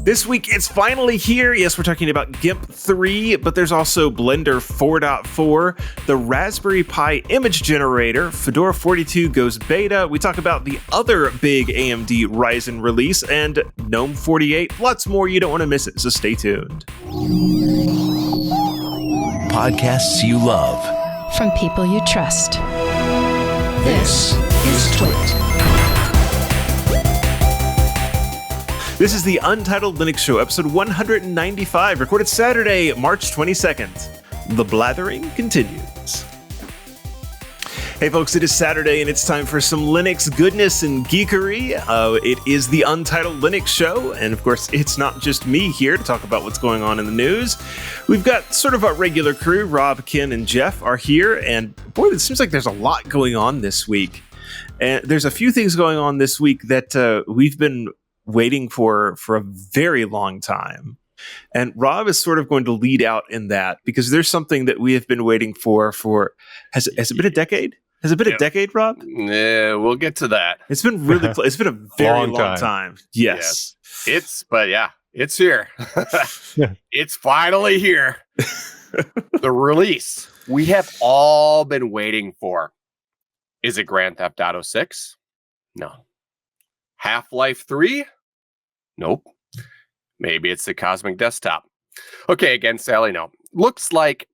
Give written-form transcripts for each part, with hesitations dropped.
This week, it's finally here. Yes, we're talking about Gimp 3, but there's also Blender 4.4, the Raspberry Pi image generator, Fedora 42 goes beta. We talk about the other big AMD Ryzen release, and Gnome 48. Lots more. You don't want to miss it, so stay tuned. Podcasts you love. From people you trust. This is TWiT. This is the Untitled Linux Show, episode 195, recorded Saturday, March 22nd. The blathering continues. Hey folks, it is Saturday and it's time for some Linux goodness and geekery. It is the Untitled Linux Show, and of course, it's not just me here to talk about what's going on in the news. We've got sort of our regular crew. Rob, Ken, and Jeff are here, and boy, it seems like there's a lot going on this week. And there's a few things going on this week that we've been waiting for a very long time. And Rob is sort of going to lead out in that because there's something that we have been waiting for has it been a decade? Has it been a decade, Rob? Yeah, we'll get to that. It's been really close. It's been a very long time. Yes. It's here. It's finally here. The release we have all been waiting for. Is it Grand Theft Auto 6? No. Half-Life 3? Nope. Maybe it's the Cosmic Desktop. Okay, again, Sally, no. Looks like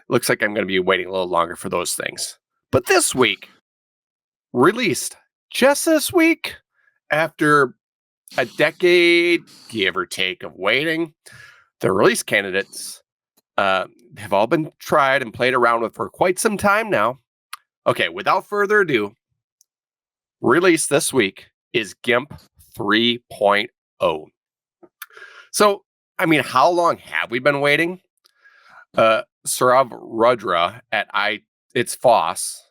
I'm going to be waiting a little longer for those things. But this week, released just this week, after a decade, give or take, of waiting, the release candidates have all been tried and played around with for quite some time now. Okay, without further ado, released this week is Gimp 3.0. So, I mean, how long have we been waiting? Saurav Rudra at It's Foss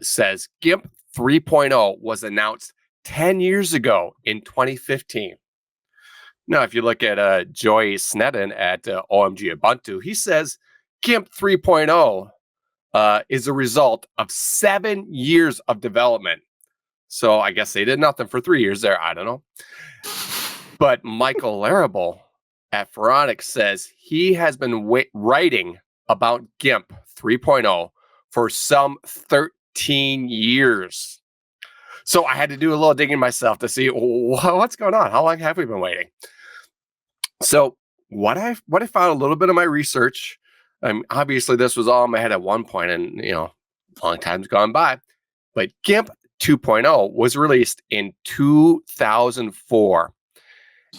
says Gimp 3.0 was announced 10 years ago in 2015. Now, if you look at Joy Snedden at OMG Ubuntu, he says Gimp 3.0 is a result of 7 years of development. So I guess they did nothing for 3 years there. I don't know. But Michael Larrable at Phoronix says he has been writing about Gimp 3.0 for some 13 years. So I had to do a little digging myself to see what's going on. How long have we been waiting? So what I found a little bit of my research. Obviously, this was all in my head at one point, and long time's gone by. But Gimp 2.0 was released in 2004.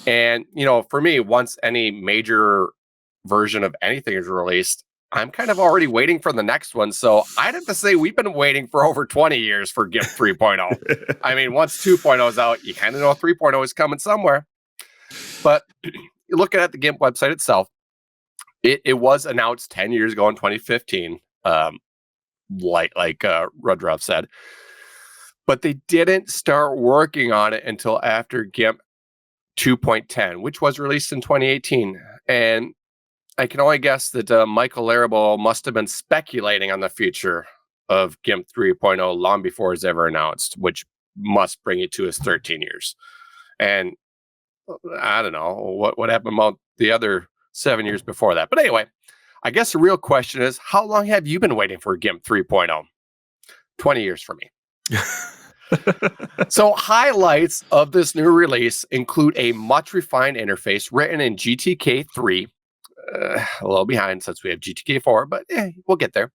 And, for me, once any major version of anything is released, I'm kind of already waiting for the next one. So I'd have to say we've been waiting for over 20 years for Gimp 3.0. I mean, once 2.0 is out, you kind of know 3.0 is coming somewhere. But looking at the Gimp website itself, it was announced 10 years ago in 2015, like Rudrov said. But they didn't start working on it until after Gimp 2.10, which was released in 2018. And I can only guess that Michael Larrable must have been speculating on the future of Gimp 3.0 long before it was ever announced, which must bring it to his 13 years. And I don't know what happened about the other 7 years before that. But anyway, I guess the real question is, how long have you been waiting for Gimp 3.0? 20 years for me. So highlights of this new release include a much refined interface written in GTK3, a little behind since we have GTK4, but we'll get there.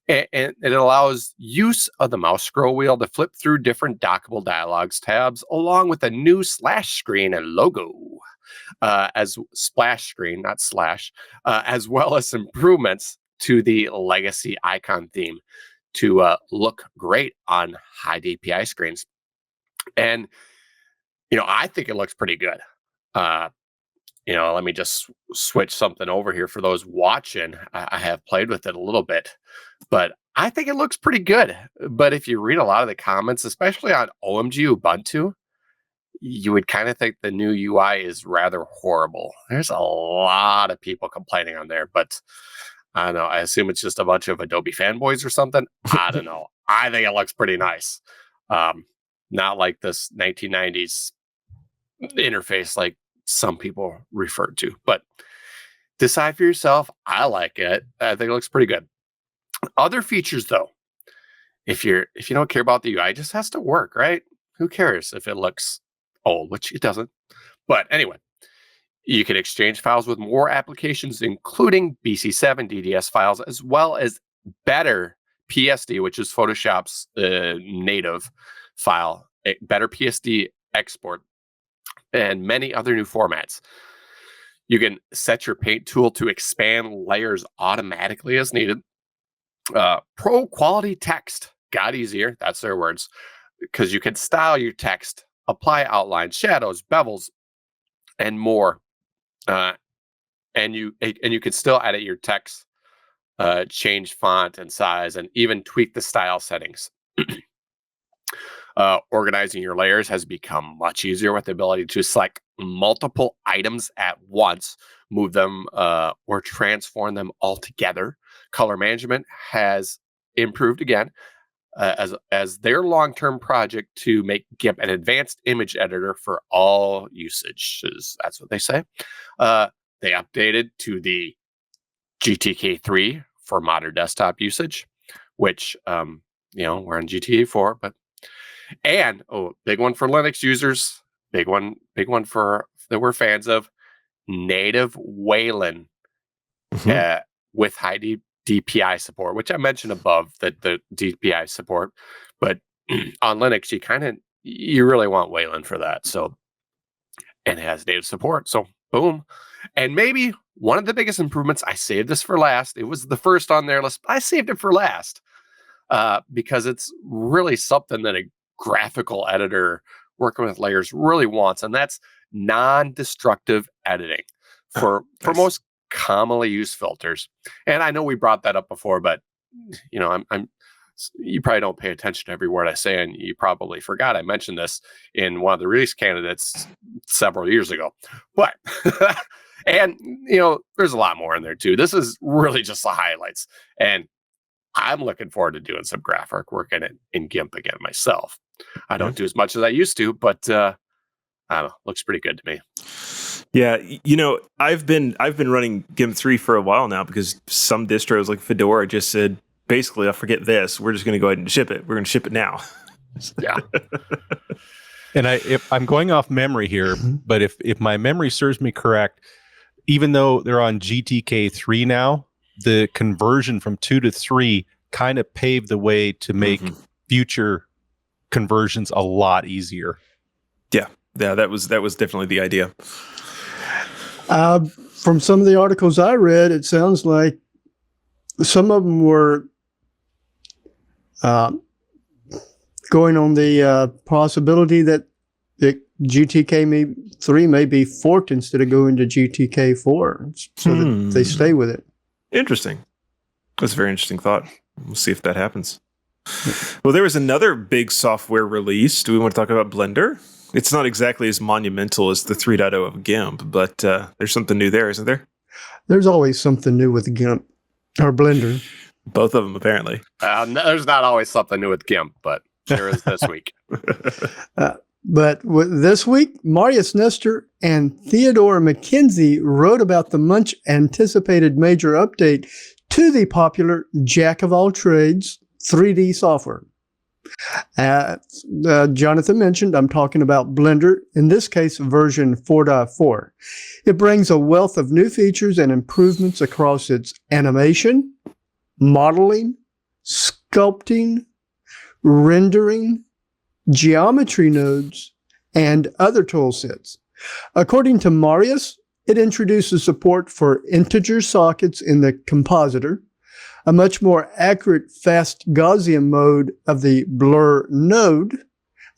And it allows use of the mouse scroll wheel to flip through different dockable dialogues tabs, along with a new slash screen and logo, as splash screen, not slash, as well as improvements to the legacy icon theme to look great on high DPI screens. And, I think it looks pretty good. Let me just switch something over here for those watching. I have played with it a little bit, but I think it looks pretty good. But if you read a lot of the comments, especially on OMG Ubuntu, you would kind of think the new UI is rather horrible. There's a lot of people complaining on there, but I don't know. I assume it's just a bunch of Adobe fanboys or something. I don't know. I think it looks pretty nice. Not like this 1990s interface like some people refer to. But decide for yourself. I like it. I think it looks pretty good. Other features, though, if you don't care about the UI, it just has to work, right? Who cares if it looks old, which it doesn't. But anyway, you can exchange files with more applications, including BC7 DDS files, as well as better PSD, which is Photoshop's native file, better PSD export, and many other new formats. You can set your paint tool to expand layers automatically as needed. Pro quality text got easier. That's their words, because you can style your text, apply outlines, shadows, bevels, and more. And you can still edit your text, change font and size, and even tweak the style settings. Organizing your layers has become much easier with the ability to select multiple items at once, move them or transform them all together. Color management has improved again as their long-term project to make Gimp an advanced image editor for all usages. That's what they say. They updated to the GTK3 for modern desktop usage, which we're on GTA4, but big one for Linux users, big one for that we're fans of, native Wayland with high DPI support, which I mentioned above, that the DPI support, but on Linux you really want Wayland for that. So, and it has native support, so boom. And maybe one of the biggest improvements, I saved this for last. It was the first on their list, but I saved it for last because it's really something that a graphical editor working with layers really wants, and that's non-destructive editing for most commonly used filters. And I know we brought that up before, but you probably don't pay attention to every word I say, and you probably forgot I mentioned this in one of the release candidates several years ago. But and there's a lot more in there too. This is really just the highlights, and I'm looking forward to doing some graphic work in Gimp again myself. I don't do as much as I used to, but I don't know, looks pretty good to me. Yeah, I've been running Gimp 3 for a while now because some distros like Fedora just said, basically, I'll forget this. We're just going to go ahead and ship it. We're going to ship it now. Yeah. And if I'm going off memory here, but if my memory serves me correct, even though they're on GTK3 now, the conversion from 2 to 3 kind of paved the way to make future conversions a lot easier. Yeah, that was definitely the idea. From some of the articles I read, it sounds like some of them were going on the possibility that the GTK3 may be forked instead of going to GTK4, so that they stay with it. Interesting. That's a very interesting thought. We'll see if that happens. Well, there was another big software release. Do we want to talk about Blender? It's not exactly as monumental as the 3.0 of Gimp, but there's something new there, isn't there? There's always something new with Gimp or Blender. Both of them, apparently. There's not always something new with Gimp, but there is this week. But this week, Marius Nestor and Theodore McKenzie wrote about the much anticipated major update to the popular jack-of-all-trades 3D software. Jonathan mentioned, I'm talking about Blender, in this case, version 4.4. It brings a wealth of new features and improvements across its animation, modeling, sculpting, rendering, geometry nodes, and other toolsets. According to Marius, it introduces support for integer sockets in the compositor, a much more accurate fast Gaussian mode of the blur node,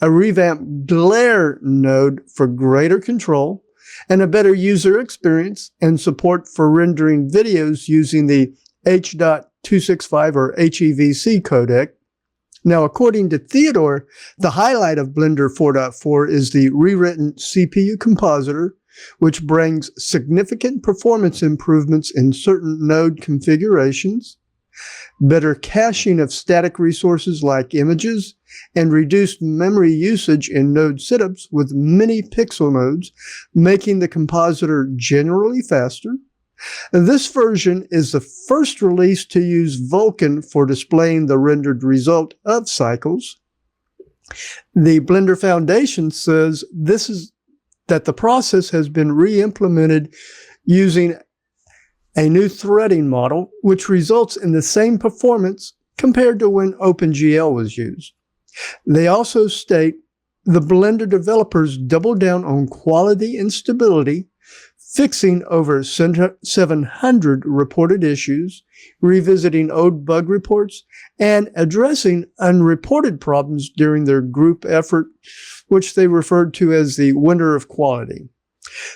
a revamped glare node for greater control, and a better user experience and support for rendering videos using the H.265 or HEVC codec. Now, according to Theodore, the highlight of Blender 4.4 is the rewritten CPU compositor, which brings significant performance improvements in certain node configurations. better caching of static resources like images, and reduced memory usage in node setups with many pixel nodes, making the compositor generally faster. This version is the first release to use Vulkan for displaying the rendered result of cycles. The Blender Foundation says that the process has been re-implemented using a new threading model, which results in the same performance compared to when OpenGL was used. They also state the Blender developers doubled down on quality and stability, fixing over 700 reported issues, revisiting old bug reports, and addressing unreported problems during their group effort, which they referred to as the Winter of Quality.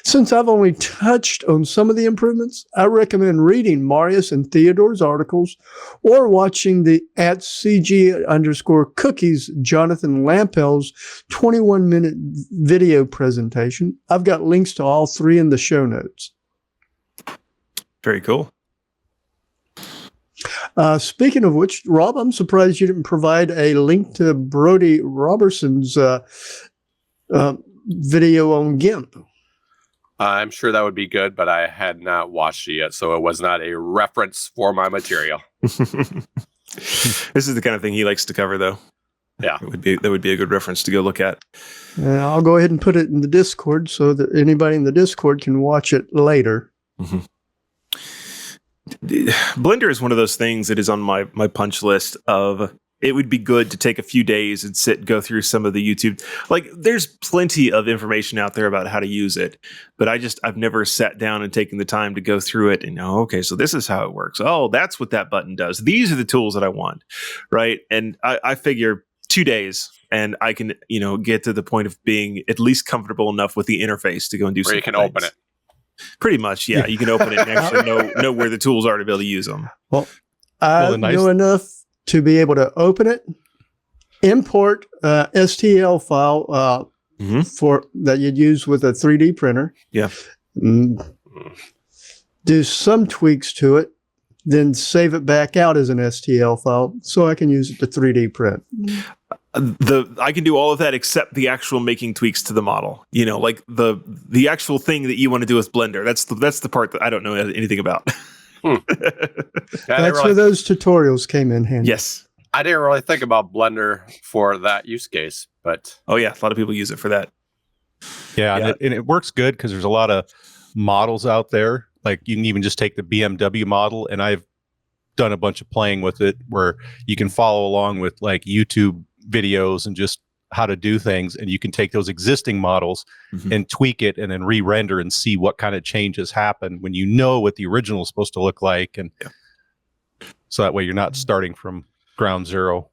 Since I've only touched on some of the improvements, I recommend reading Marius and Theodore's articles or watching the @CG_cookies Jonathan Lampel's 21-minute video presentation. I've got links to all three in the show notes. Very cool. Speaking of which, Rob, I'm surprised you didn't provide a link to Brody Robertson's video on Gimp. I'm sure that would be good, but I had not watched it yet, so it was not a reference for my material. This is the kind of thing he likes to cover, though. Yeah, that would be a good reference to go look at. I'll go ahead and put it in the Discord so that anybody in the Discord can watch it later. Mm-hmm. Blender is one of those things that is on my punch list of it would be good to take a few days and go through some of the YouTube. Like, there's plenty of information out there about how to use it, but I've never sat down and taken the time to go through it and okay, so this is how it works. Oh, that's what that button does. These are the tools that I want, right? And I figure 2 days and I can, get to the point of being at least comfortable enough with the interface to go and do something. Where you can open it. Pretty much, yeah. You can open it and actually know where the tools are to be able to use them. Well, I know enough to be able to open it, import STL file for that you'd use with a 3D printer. Yeah. Do some tweaks to it, then save it back out as an STL file so I can use it to 3D print. I can do all of that except the actual making tweaks to the model. Like the actual thing that you want to do with Blender. That's the part that I don't know anything about. That's where those tutorials came in handy. Yes. I didn't really think about Blender for that use case, but oh yeah, a lot of people use it for that. Yeah. And it works good because there's a lot of models out there. Like, you can even just take the BMW model, and I've done a bunch of playing with it where you can follow along with like YouTube videos and just how to do things, and you can take those existing models and tweak it and then re-render and see what kind of changes happen when you know what the original is supposed to look like, and so that way you're not starting from ground zero.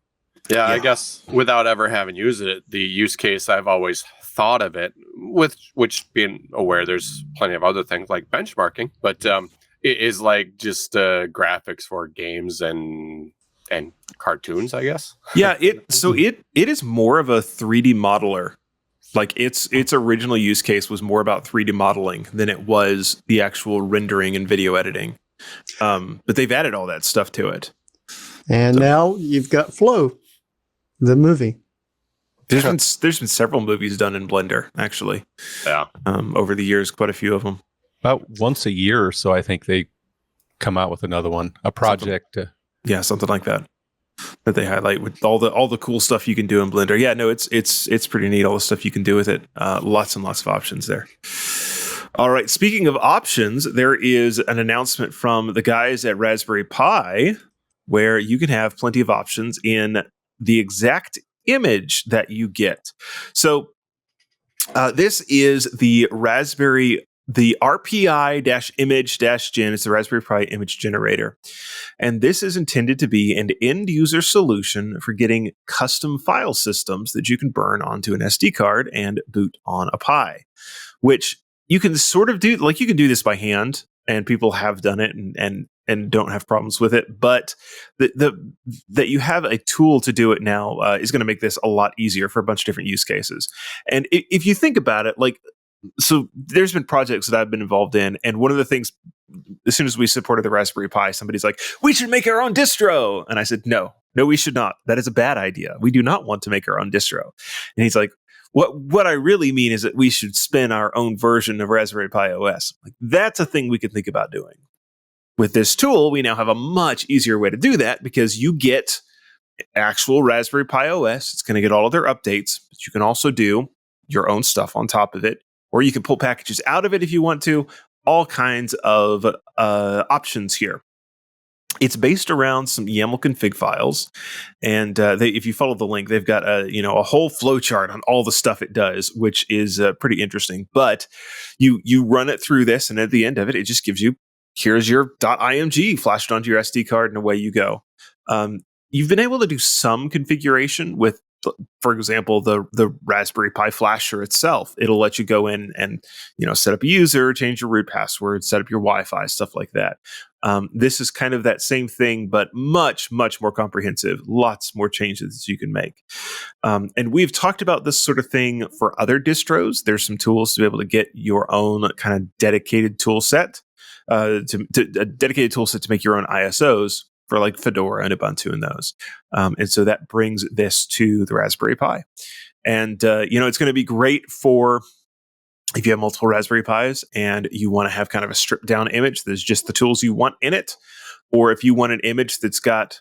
Yeah, I guess without ever having used it, the use case I've always thought of it with, which being aware there's plenty of other things like benchmarking, but it is like just graphics for games and cartoons, I guess. Yeah, it is more of a 3D modeler. Like, its original use case was more about 3D modeling than it was the actual rendering and video editing. But they've added all that stuff to it. And now you've got Flow, the movie. There's been several movies done in Blender, actually. Yeah. Over the years, quite a few of them. About once a year or so, I think they come out with another one, a project. Something like that they highlight with all the cool stuff you can do in Blender. Yeah, no, it's pretty neat, all the stuff you can do with it. Lots and lots of options there. All right, speaking of options, there is an announcement from the guys at Raspberry Pi where you can have plenty of options in the exact image that you get. So this is the RPI-image-gen. It's the Raspberry Pi image generator. And this is intended to be an end-user solution for getting custom file systems that you can burn onto an SD card and boot on a Pi, which you can sort of do. Like, you can do this by hand, and people have done it and don't have problems with it. But that you have a tool to do it now is going to make this a lot easier for a bunch of different use cases. And if you think about it, like, so there's been projects that I've been involved in, and one of the things as soon as we supported the Raspberry Pi, somebody's like, we should make our own distro. And I said, no, we should not. That is a bad idea. We do not want to make our own distro. And he's like, what I really mean is that we should spin our own version of Raspberry Pi OS. Like, that's a thing we could think about doing. With this tool, we now have a much easier way to do that because you get actual Raspberry Pi OS. It's going to get all of their updates, but you can also do your own stuff on top of it, or you can pull packages out of it if you want to. All kinds of options here. It's based around some YAML config files, and if you follow the link, they've got a whole flowchart on all the stuff it does, which is pretty interesting. But you run it through this, and at the end of it, it just gives you, here's your .img flashed onto your SD card, and away you go. You've been able to do some configuration with, for example, the Raspberry Pi flasher itself. It'll let you go in and set up a user, change your root password, set up your Wi-Fi, stuff like that. This is kind of that same thing, but much, much more comprehensive. Lots more changes you can make. And we've talked about this sort of thing for other distros. There's some tools to be able to get your own kind of dedicated tool set, a dedicated tool set to make your own ISOs for like Fedora and Ubuntu and those. And so that brings this to the Raspberry Pi. And, it's going to be great for if you have multiple Raspberry Pis and you want to have kind of a stripped down image, there's just the tools you want in it. Or if you want an image that's got,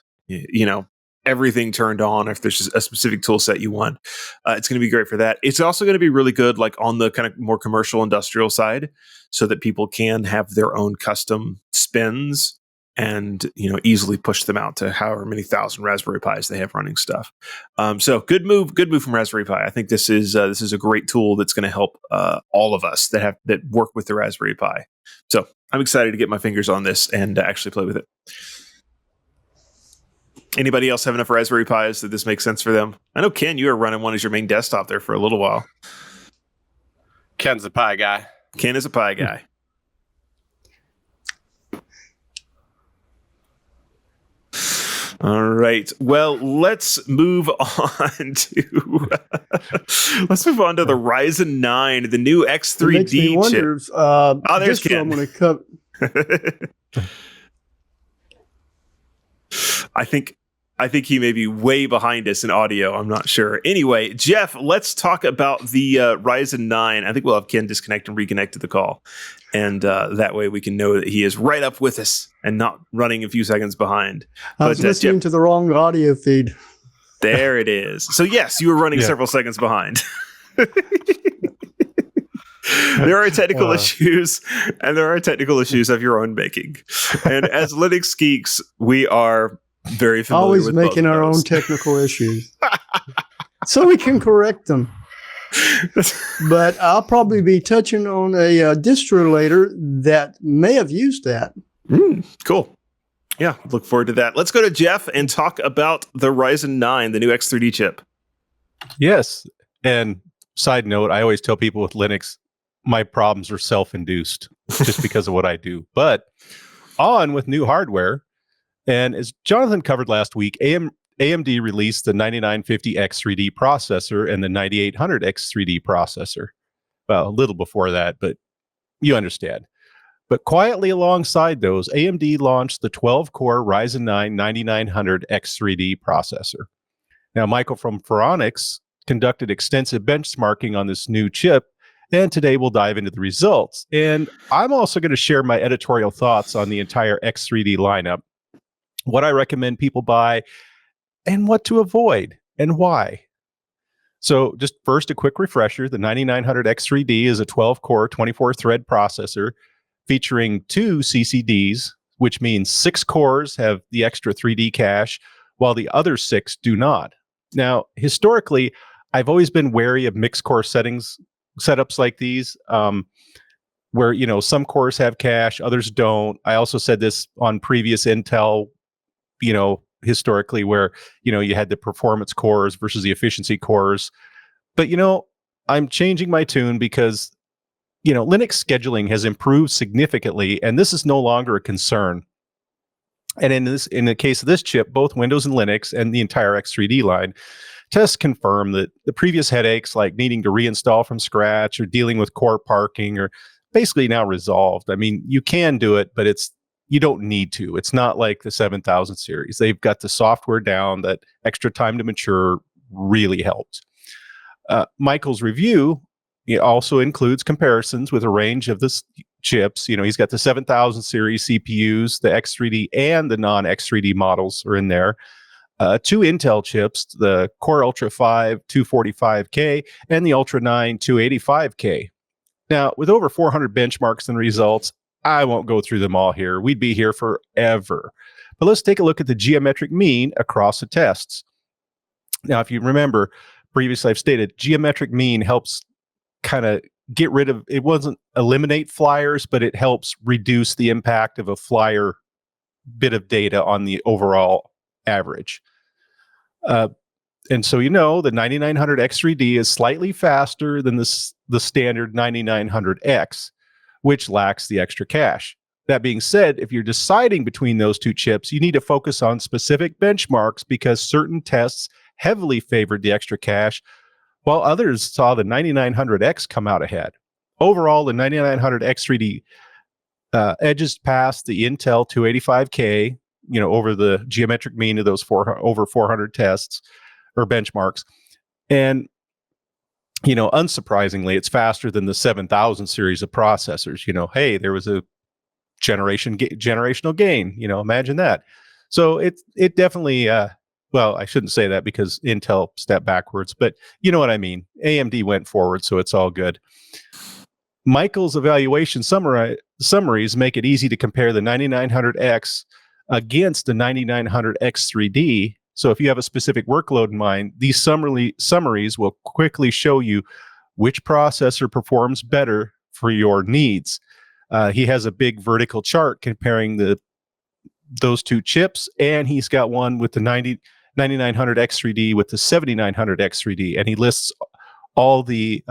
everything turned on, if there's just a specific tool set you want, it's going to be great for that. It's also going to be really good like on the kind of more commercial industrial side so that people can have their own custom spins and easily push them out to however many thousand Raspberry Pis they have running stuff. So good move from Raspberry Pi. I think this is a great tool that's going to help all of us that work with the Raspberry Pi. So I'm excited to get my fingers on this and actually play with it. Anybody else have enough Raspberry Pis that this makes sense for them? I know Ken, you were running one as your main desktop there for a little while. Ken's a Pi guy. Ken is a Pi guy. All right. Well, let's move on to the Ryzen 9, the new X3D chip. There's Ken. I'm going to cover. I think he may be way behind us in audio. I'm not sure. Anyway, Jeff, let's talk about the Ryzen 9. I think we'll have Ken disconnect and reconnect to the call. And that way we can know that he is right up with us and not running a few seconds behind. I was listening to the wrong audio feed. There it is. So yes, you were running several seconds behind. There are technical issues, and there are technical issues of your own making. And as Linux geeks, we are very familiar always with making our own technical issues. So we can correct them. But I'll probably be touching on a distro later that may have used that. Cool. Yeah, look forward to that. Let's go to Jeff and talk about the Ryzen 9, the new X3D chip. Yes. And side note, I always tell people with Linux, my problems are self-induced just because of what I do. But on with new hardware. And as Jonathan covered last week, AMD released the 9950 X3D processor and the 9800 X3D processor. Well, a little before that, but you understand. But quietly alongside those, AMD launched the 12-core Ryzen 9 9900 X3D processor. Now, Michael from Phoronix conducted extensive benchmarking on this new chip, and today we'll dive into the results. And I'm also going to share my editorial thoughts on the entire X3D lineup, what I recommend people buy, and what to avoid and why. So just first, a quick refresher. The 9900 X3D is a 12-core, 24-thread processor featuring 2 CCDs, which means 6 cores have the extra 3D cache, while the other 6 do not. Now, historically, I've always been wary of mixed core setups like these, where some cores have cache, others don't. I also said this on previous Intel, historically, where you had the performance cores versus the efficiency cores. But I'm changing my tune because Linux scheduling has improved significantly, and this is no longer a concern. And in the case of this chip, both Windows and Linux and the entire X3D line tests confirm that the previous headaches, like needing to reinstall from scratch or dealing with core parking or basically now resolved. I mean, you can do it, but you don't need to. It's not like the 7000 series. They've got the software down. That extra time to mature really helped. Michael's review also includes comparisons with a range of the chips. He's got the 7000 series CPUs, the X3D and the non-X3D models are in there. 2 Intel chips, the Core Ultra 5 245K and the Ultra 9 285K. Now, with over 400 benchmarks and results, I won't go through them all here. We'd be here forever. But let's take a look at the geometric mean across the tests. Now, if you remember, previously I've stated, geometric mean helps kind of get rid of, it wasn't eliminate flyers, but it helps reduce the impact of a flyer bit of data on the overall average. And so, the 9900 X3D is slightly faster than the standard 9900X, which lacks the extra cache. That being said, if you're deciding between those two chips, you need to focus on specific benchmarks because certain tests heavily favored the extra cache, while others saw the 9900X come out ahead. Overall, the 9900 X3D edges past the Intel 285K, over the geometric mean of those over 400 tests or benchmarks. And unsurprisingly, it's faster than the 7000 series of processors. Hey, there was a generational gain. Imagine that. So it definitely. Well, I shouldn't say that because Intel stepped backwards, but you know what I mean. AMD went forward, so it's all good. Michael's evaluation summaries make it easy to compare the 9900X against the 9900X3D. So if you have a specific workload in mind, these summaries will quickly show you which processor performs better for your needs. He has a big vertical chart comparing those two chips, and he's got one with the 9900 X3D with the 7900 X3D, and he lists all the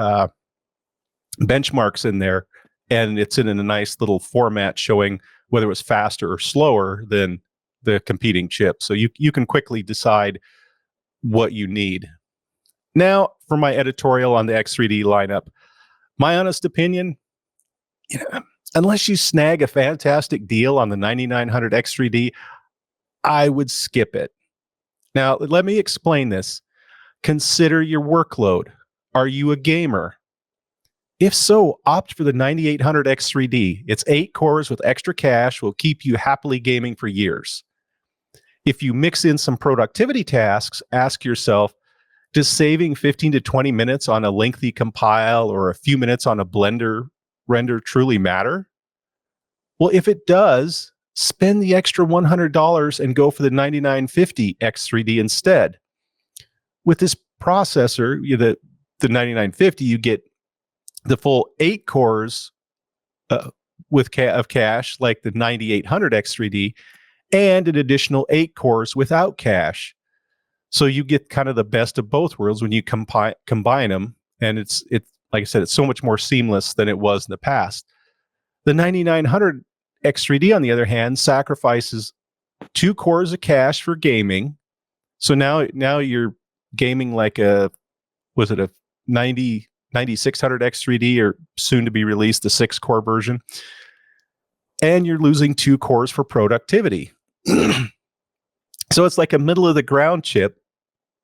benchmarks in there, and it's in a nice little format showing whether it was faster or slower than the competing chip. So you can quickly decide what you need. Now, for my editorial on the X3D lineup, my honest opinion, unless you snag a fantastic deal on the 9900 X3D, I would skip it. Now, let me explain this. Consider your workload. Are you a gamer? If so, opt for the 9800 X3D. Its 8 cores with extra cache will keep you happily gaming for years. If you mix in some productivity tasks, ask yourself, does saving 15 to 20 minutes on a lengthy compile or a few minutes on a Blender render truly matter? Well, if it does, spend the extra $100 and go for the 9950 X3D instead. With this processor, the 9950, you get the full 8 cores of cache, like the 9800 X3D, and an additional 8 cores without cache. So you get kind of the best of both worlds when you combine them, and it's like I said, it's so much more seamless than it was in the past. The 9900 X3D, on the other hand, sacrifices 2 cores of cache for gaming. So now you're gaming like a 9600 X3D, or soon to be released the 6-core version, and you're losing 2 cores for productivity. So it's like a middle of the ground chip,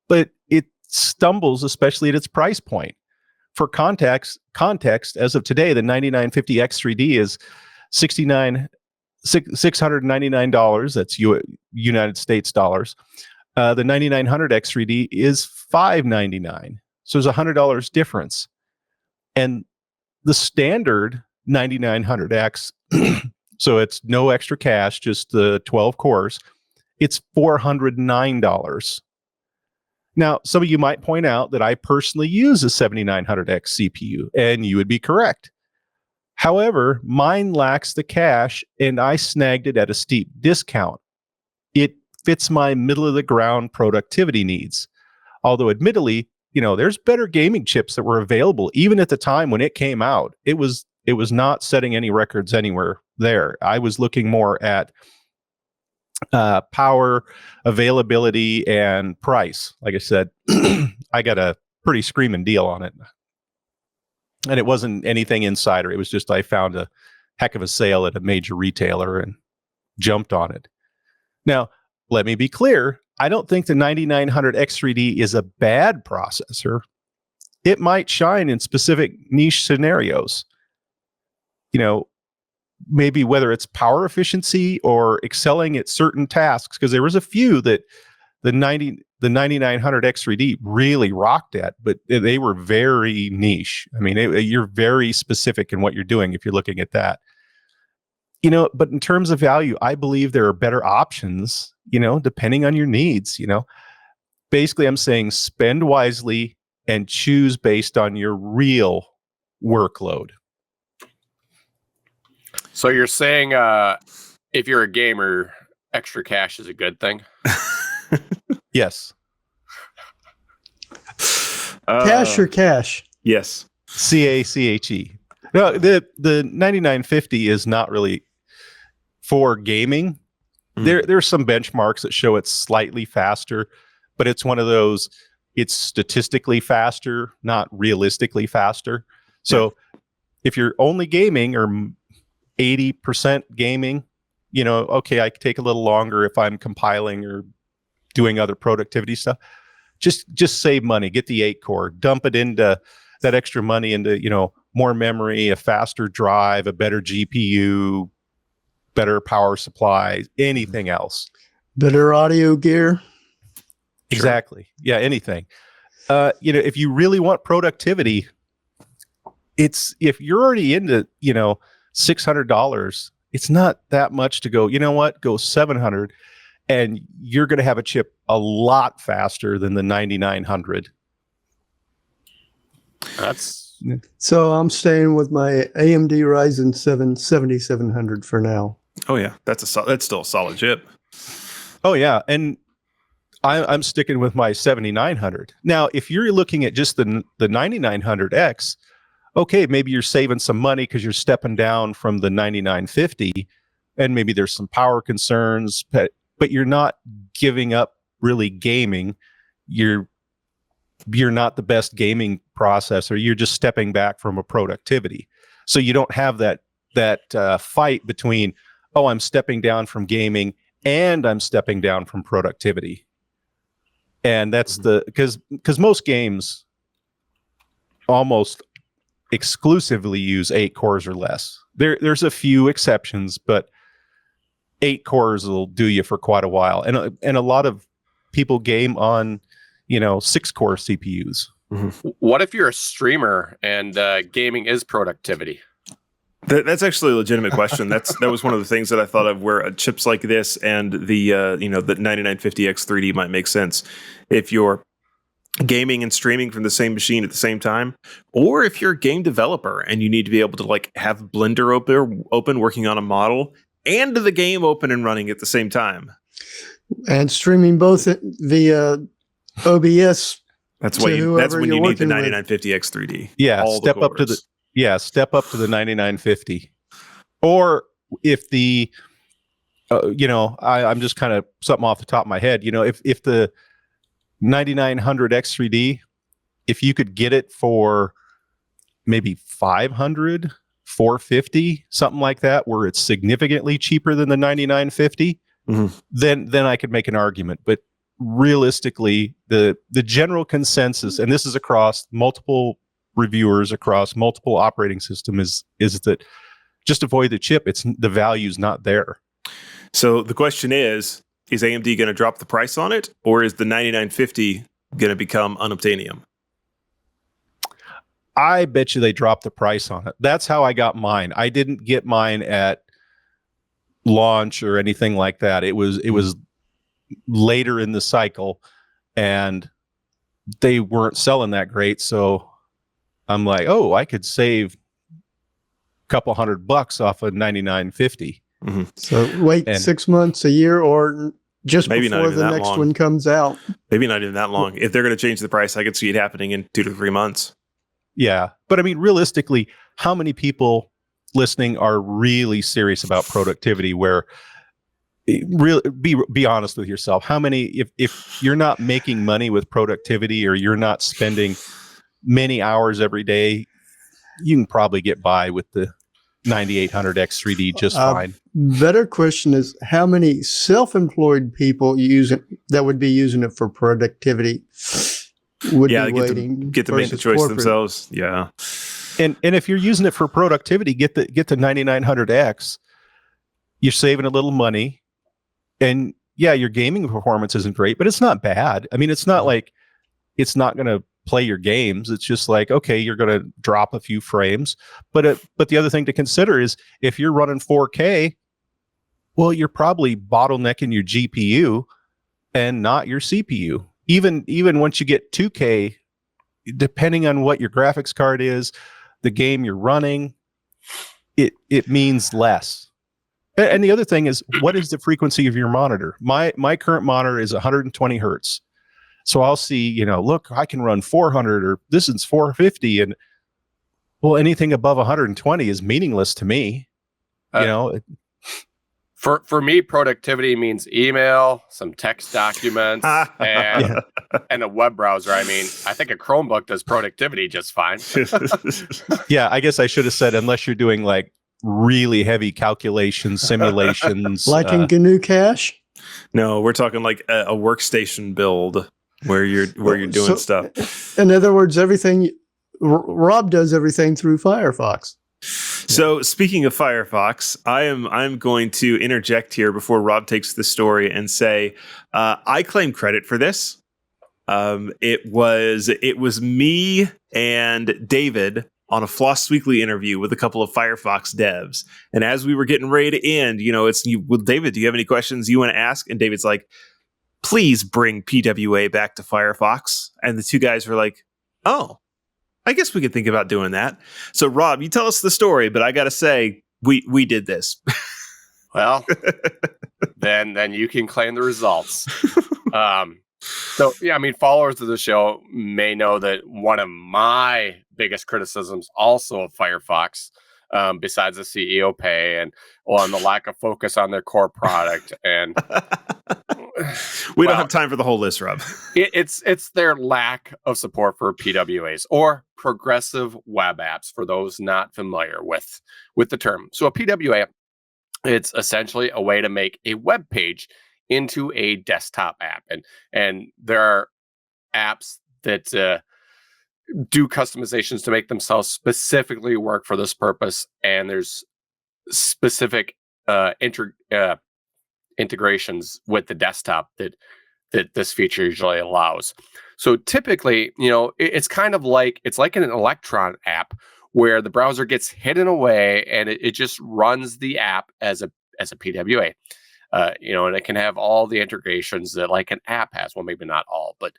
but it stumbles, especially at its price point. For context, as of today, the 9950 X3D is $699. That's United States dollars. The 9900 X3D is $599. So there's $100 difference. And the standard 9900X, so it's no extra cache, just the 12 cores, it's $409. Now, some of you might point out that I personally use a 7900X CPU, and you would be correct. However, mine lacks the cache, and I snagged it at a steep discount. It fits my middle-of-the-ground productivity needs. Although, admittedly, there's better gaming chips that were available even at the time when it came out. It was not setting any records anywhere there. I was looking more at power, availability, and price. Like I said, I got a pretty screaming deal on it. And it wasn't anything insider. It was just I found a heck of a sale at a major retailer and jumped on it. Now, let me be clear. I don't think the 9900 X3D is a bad processor. It might shine in specific niche scenarios. You know, maybe whether it's power efficiency or excelling at certain tasks, because there was a few that the 9900 X3D really rocked at, but they were very niche. I mean, you're very specific in what you're doing if you're looking at that. You know, but in terms of value, I believe there are better options, you know, depending on your needs, you know. Basically, I'm saying spend wisely and choose based on your real workload. So you're saying if you're a gamer, extra cash is a good thing? Yes. Cash or cash? Yes. CACHE. No, the 9950 is not really for gaming. There's some benchmarks that show it's slightly faster, but it's one of those, it's statistically faster, not realistically faster. So if you're only gaming or 80% gaming, you know, okay, I could take a little longer if I'm compiling or doing other productivity stuff. Just save money, get the 8-core, dump it into that extra money into, you know, more memory, a faster drive, a better GPU, better power supply, anything else. Better audio gear. Exactly. Yeah, anything. You know, if you really want productivity, if you're already into, you know, $600, it's not that much to go, you know what, go 700 and you're going to have a chip a lot faster than the 9900. So I'm staying with my AMD Ryzen 7 7700 for now. Oh yeah, that's still a solid chip. Oh yeah, and I'm sticking with my 7900. Now, if you're looking at just the 9900X, okay, maybe you're saving some money because you're stepping down from the 9950, and maybe there's some power concerns, but you're not giving up really gaming. You're not the best gaming processor. You're just stepping back from a productivity. So you don't have that fight between, oh, I'm stepping down from gaming and I'm stepping down from productivity. And that's because most games almost exclusively use 8 cores or less. There's a few exceptions, but 8 cores will do you for quite a while. And a lot of people game on, you know, 6-core CPUs. Mm-hmm. What if you're a streamer and gaming is productivity? That's actually a legitimate question. That was one of the things that I thought of, where chips like this and the the 9950X3D might make sense if you're gaming and streaming from the same machine at the same time, or if you're a game developer and you need to be able to like have Blender open working on a model and the game open and running at the same time, and streaming both via OBS. That's when you need the 9950X3D. Yeah, step up to the 9950. Or if the I'm just kind of something off the top of my head, you know, if the 9900X3D, if you could get it for maybe 500, 450, something like that, where it's significantly cheaper than the 9950, then I could make an argument. But realistically, the general consensus, and this is across multiple reviewers across multiple operating systems, is that just avoid the chip. The value's not there. So the question is AMD going to drop the price on it, or is the 9950 going to become unobtainium? I bet you they dropped the price on it. That's how I got mine. I didn't get mine at launch or anything like that. It was later in the cycle, and they weren't selling that great. So I'm like, oh, I could save a couple $100 off of 9950. Mm-hmm. So wait 6 months, a year, or just maybe before the next one comes out. Maybe not even that long. If they're going to change the price, I could see it happening in 2 to 3 months. Yeah. But I mean, realistically, how many people listening are really serious about productivity, where really be honest with yourself? How many, if you're not making money with productivity, or you're not spending many hours every day you can probably get by with the 9800X 3D just fine. Better question is, how many self-employed people that would be using it for productivity would be waiting? Get to make the choice themselves. Yeah. And if you're using it for productivity, get the 9900X. You're saving a little money, and yeah, your gaming performance isn't great, but it's not bad. I mean, it's not like it's not going to play your games. It's just like, okay, you're going to drop a few frames. But the other thing to consider is if you're running 4K, well, you're probably bottlenecking your GPU and not your CPU. Even once you get 2K, depending on what your graphics card is, the game you're running, it means less. And the other thing is, what is the frequency of your monitor? My current monitor is 120 hertz. So I'll see, look, I can run 400 or this is 450. And well, anything above 120 is meaningless to me. For me, productivity means email, some text documents, and a web browser. I mean, I think a Chromebook does productivity just fine. Yeah, I guess I should have said, unless you're doing like really heavy calculations, simulations. Like in GNU Cache? No, we're talking like a workstation build where you're doing stuff. In other words, everything Rob does everything through Firefox. So speaking of Firefox, I'm going to interject here before Rob takes the story and say I claim credit for this. It was me and David on a Floss Weekly interview with a couple of Firefox devs, and as we were getting ready to end, well, David, do you have any questions you want to ask? And David's like, please bring PWA back to Firefox. And the two guys were like, oh, I guess we could think about doing that. So Rob, you tell us the story, but I got to say, we did this. Well, then you can claim the results. So, yeah, I mean, followers of the show may know that one of my biggest criticisms also of Firefox, besides the CEO pay and the lack of focus on their core product. And we don't have time for the whole list, Rob. It's their lack of support for PWAs or progressive web apps, for those not familiar with the term. So a PWA, it's essentially a way to make a web page into a desktop app. And there are apps that do customizations to make themselves specifically work for this purpose. And there's specific integrations with the desktop that this feature usually allows. So typically, it's kind of like an Electron app where the browser gets hidden away and it just runs the app as a PWA. And it can have all the integrations that like an app has. Well, maybe not all, but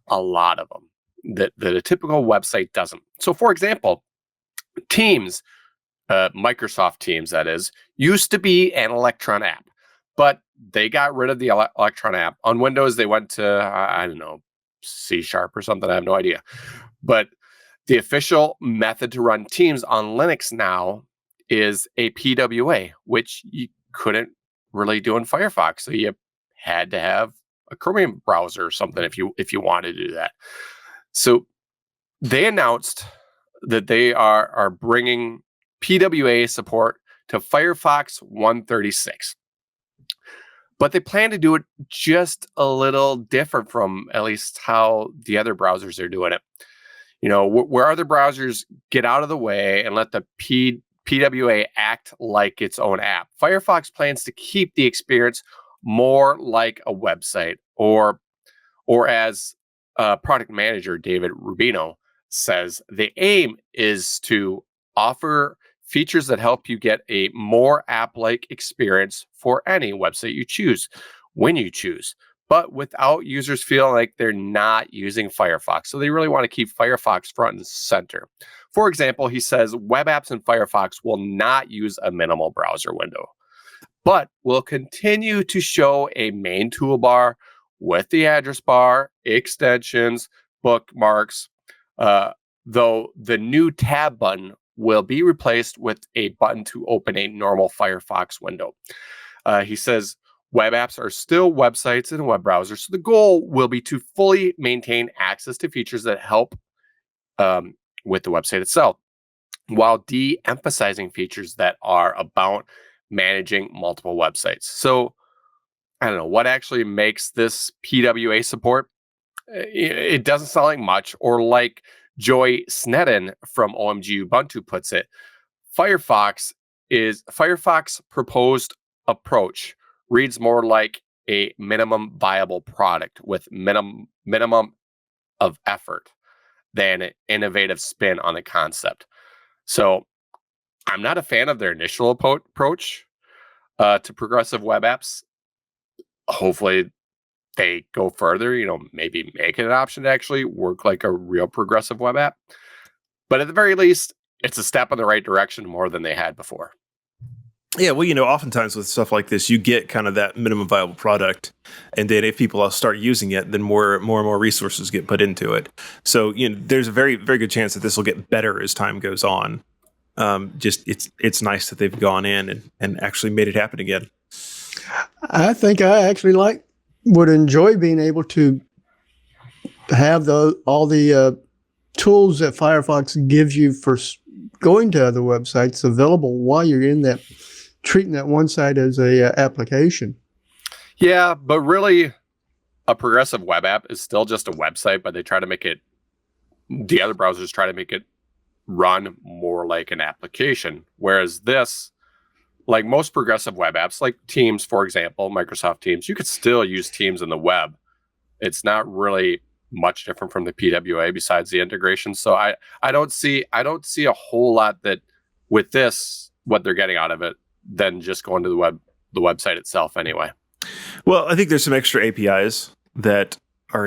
a lot of them that a typical website doesn't. So, for example, Teams, Microsoft Teams, that is, used to be an Electron app, but they got rid of the Electron app. On Windows, they went to, I don't know, C# or something. I have no idea. But the official method to run Teams on Linux now is a PWA, which you couldn't really do in Firefox. So you had to have a Chromium browser or something if you wanted to do that. So they announced that they are bringing PWA support to Firefox 136. But they plan to do it just a little different from at least how the other browsers are doing it. Where other browsers get out of the way and let the PWA act like its own app, Firefox plans to keep the experience more like a website, or as product manager David Rubino says, the aim is to offer features that help you get a more app-like experience for any website you choose, when you choose, but without users feeling like they're not using Firefox. So they really want to keep Firefox front and center. For example, he says web apps in Firefox will not use a minimal browser window, but will continue to show a main toolbar with the address bar, extensions, bookmarks, though the new tab button will be replaced with a button to open a normal Firefox window. He says web apps are still websites and web browsers, so the goal will be to fully maintain access to features that help with the website itself. while de-emphasizing features that are about managing multiple websites. So I don't know what actually makes this PWA support. It doesn't sound like much, or like Joy Snedden from OMG Ubuntu puts it, Firefox proposed approach reads more like a minimum viable product with minimum of effort than an innovative spin on the concept. So I'm not a fan of their initial approach to progressive web apps. Hopefully they go further, maybe make it an option to actually work like a real progressive web app. But at the very least, it's a step in the right direction more than they had before. Yeah, well, oftentimes with stuff like this, you get kind of that minimum viable product, and then if people start using it, then more and more resources get put into it. So, there's a very, very good chance that this will get better as time goes on. Just it's nice that they've gone in and actually made it happen again. I think I actually would enjoy being able to have all the tools that Firefox gives you for going to other websites available while you're in that, treating that one site as a application. Yeah, but really a progressive web app is still just a website, but they try to make it, the other browsers try to make it run more like an application. Whereas this, like most progressive web apps, like Teams, for example, Microsoft Teams, you could still use Teams in the web. It's not really much different from the PWA besides the integration. So I don't see a whole lot that with this, what they're getting out of it than just going to the website itself anyway. Well, I think there's some extra APIs that are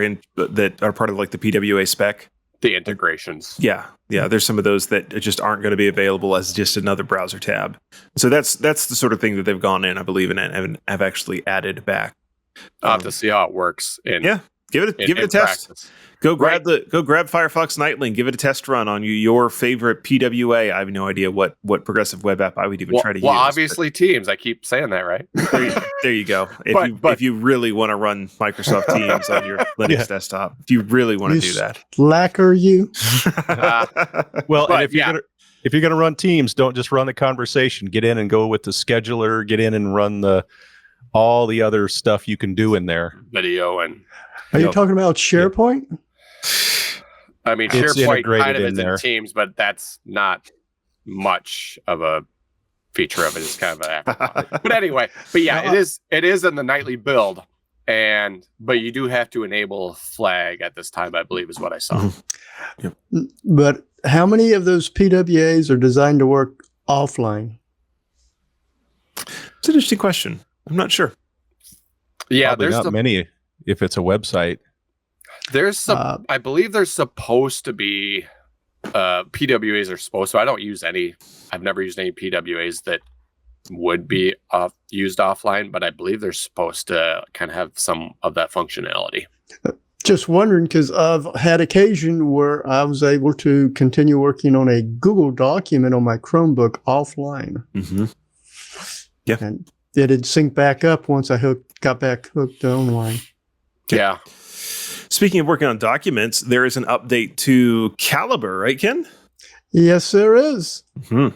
part of like the PWA spec. The integrations. Yeah. There's some of those that just aren't going to be available as just another browser tab. So that's the sort of thing that they've gone in, I believe, and have actually added back. I'll have to see how it works. Give it a test. Practice. Go grab Firefox Nightly and give it a test run on your favorite PWA. I have no idea what progressive web app I would even try to use. Well, obviously Teams. I keep saying that, right? There you go. If you really want to run Microsoft Teams on your Linux desktop, if you really want to do that, slacker you. And if you're gonna run Teams, don't just run the conversation. Get in and go with the scheduler. Get in and run all the other stuff you can do in there. Video and. Are you talking about SharePoint? I mean, It's SharePoint kind of is in there. in Teams, but that's not much of a feature of it. It's kind of an afterthought. But anyway, it is in the nightly build, but you do have to enable flag at this time, I believe, is what I saw. Yep. But how many of those PWAs are designed to work offline? It's an interesting question. I'm not sure. Yeah, Probably there's not many if it's a website. There's some, I believe there's supposed to be PWAs are supposed to. I don't use any. I've never used any PWAs that would be used offline, but I believe they're supposed to kind of have some of that functionality. Just wondering, because I've had occasion where I was able to continue working on a Google document on my Chromebook offline. Mm-hmm. Yeah. And it'd sync back up once I got back hooked online. Yeah. Speaking of working on documents, there is an update to Calibre, right, Ken? Yes, there is. Mm-hmm.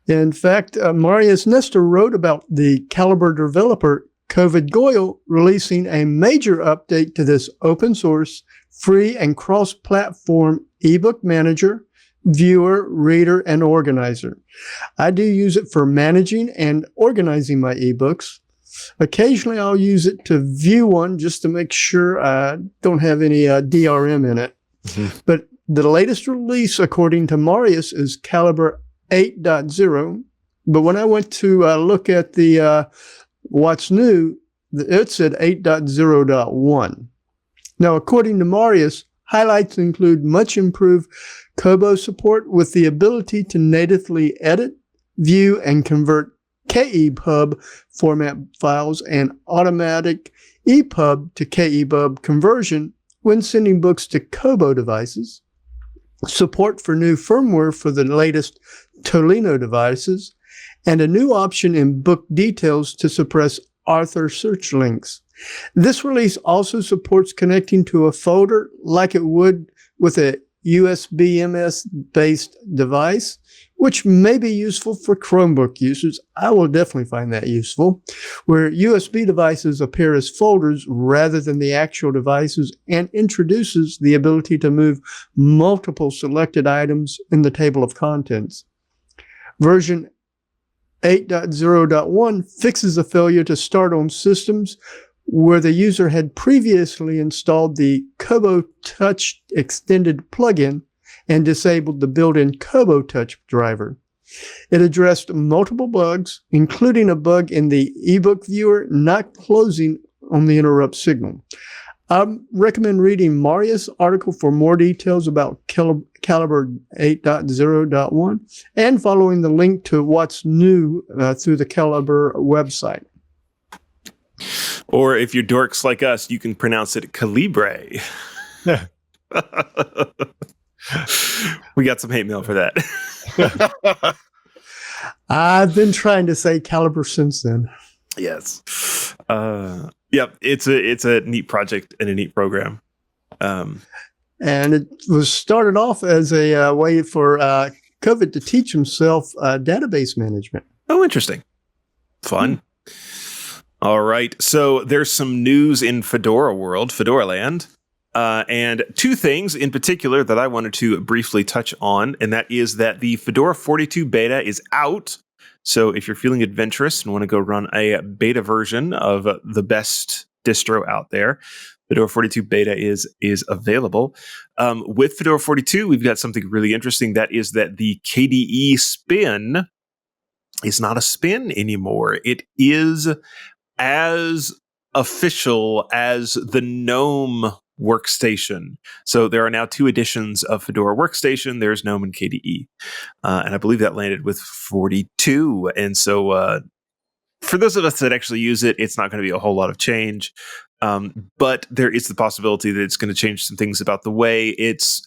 In fact, Marius Nestor wrote about the Calibre developer Covid Goyle releasing a major update to this open source, free and cross-platform ebook manager, viewer, reader, and organizer. I do use it for managing and organizing my ebooks. Occasionally, I'll use it to view one just to make sure I don't have any DRM in it. Mm-hmm. But the latest release, according to Marius, is Calibre 8.0. But when I went to look at the what's new, it said 8.0.1. Now, according to Marius, highlights include much improved Kobo support with the ability to natively edit, view, and convert KEPUB format files and automatic EPUB to KEPUB conversion when sending books to Kobo devices, support for new firmware for the latest Tolino devices, and a new option in book details to suppress author search links. This release also supports connecting to a folder like it would with a USB MS-based device, which may be useful for Chromebook users. I will definitely find that useful, where USB devices appear as folders rather than the actual devices, and introduces the ability to move multiple selected items in the table of contents. Version 8.0.1 fixes a failure to start on systems where the user had previously installed the Kobo Touch extended plugin and disabled the built-in Kobo Touch driver. It addressed multiple bugs, including a bug in the ebook viewer not closing on the interrupt signal. I recommend reading Marius' article for more details about Calibre 8.0.1 and following the link to what's new through the Calibre website. Or if you're dorks like us, you can pronounce it Calibre. We got some hate mail for that. I've been trying to say Calibre since then. Yes. Yep. It's a neat project and a neat program. And it was started off as a way for COVID to teach himself database management. Oh, interesting. Fun. All right. So there's some news in Fedora world, Fedora land. And two things in particular that I wanted to briefly touch on, and that is that the Fedora 42 beta is out. So if you're feeling adventurous and want to go run a beta version of the best distro out there, Fedora 42 beta is available. With Fedora 42, we've got something really interesting. That is that the KDE spin is not a spin anymore. It is as official as the Gnome workstation. So there are now two editions of Fedora Workstation. There's Gnome and KDE. And I believe that landed with 42. And so for those of us that actually use it, it's not going to be a whole lot of change. But there is the possibility that it's going to change some things about the way it's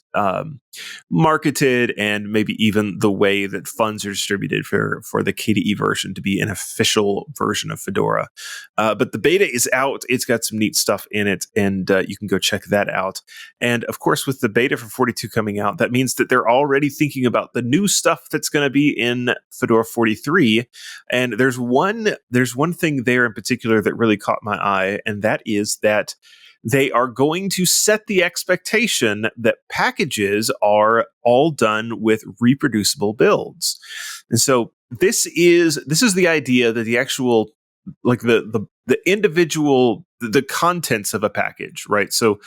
marketed, and maybe even the way that funds are distributed for the KDE version to be an official version of Fedora. But the beta is out. It's got some neat stuff in it, and you can go check that out. And of course, with the beta for 42 coming out, that means that they're already thinking about the new stuff that's going to be in Fedora 43. And there's one thing there in particular that really caught my eye, and that is that they are going to set the expectation that packages are all done with reproducible builds. And so this is the idea that the actual, like the individual, the contents of a package, right? So,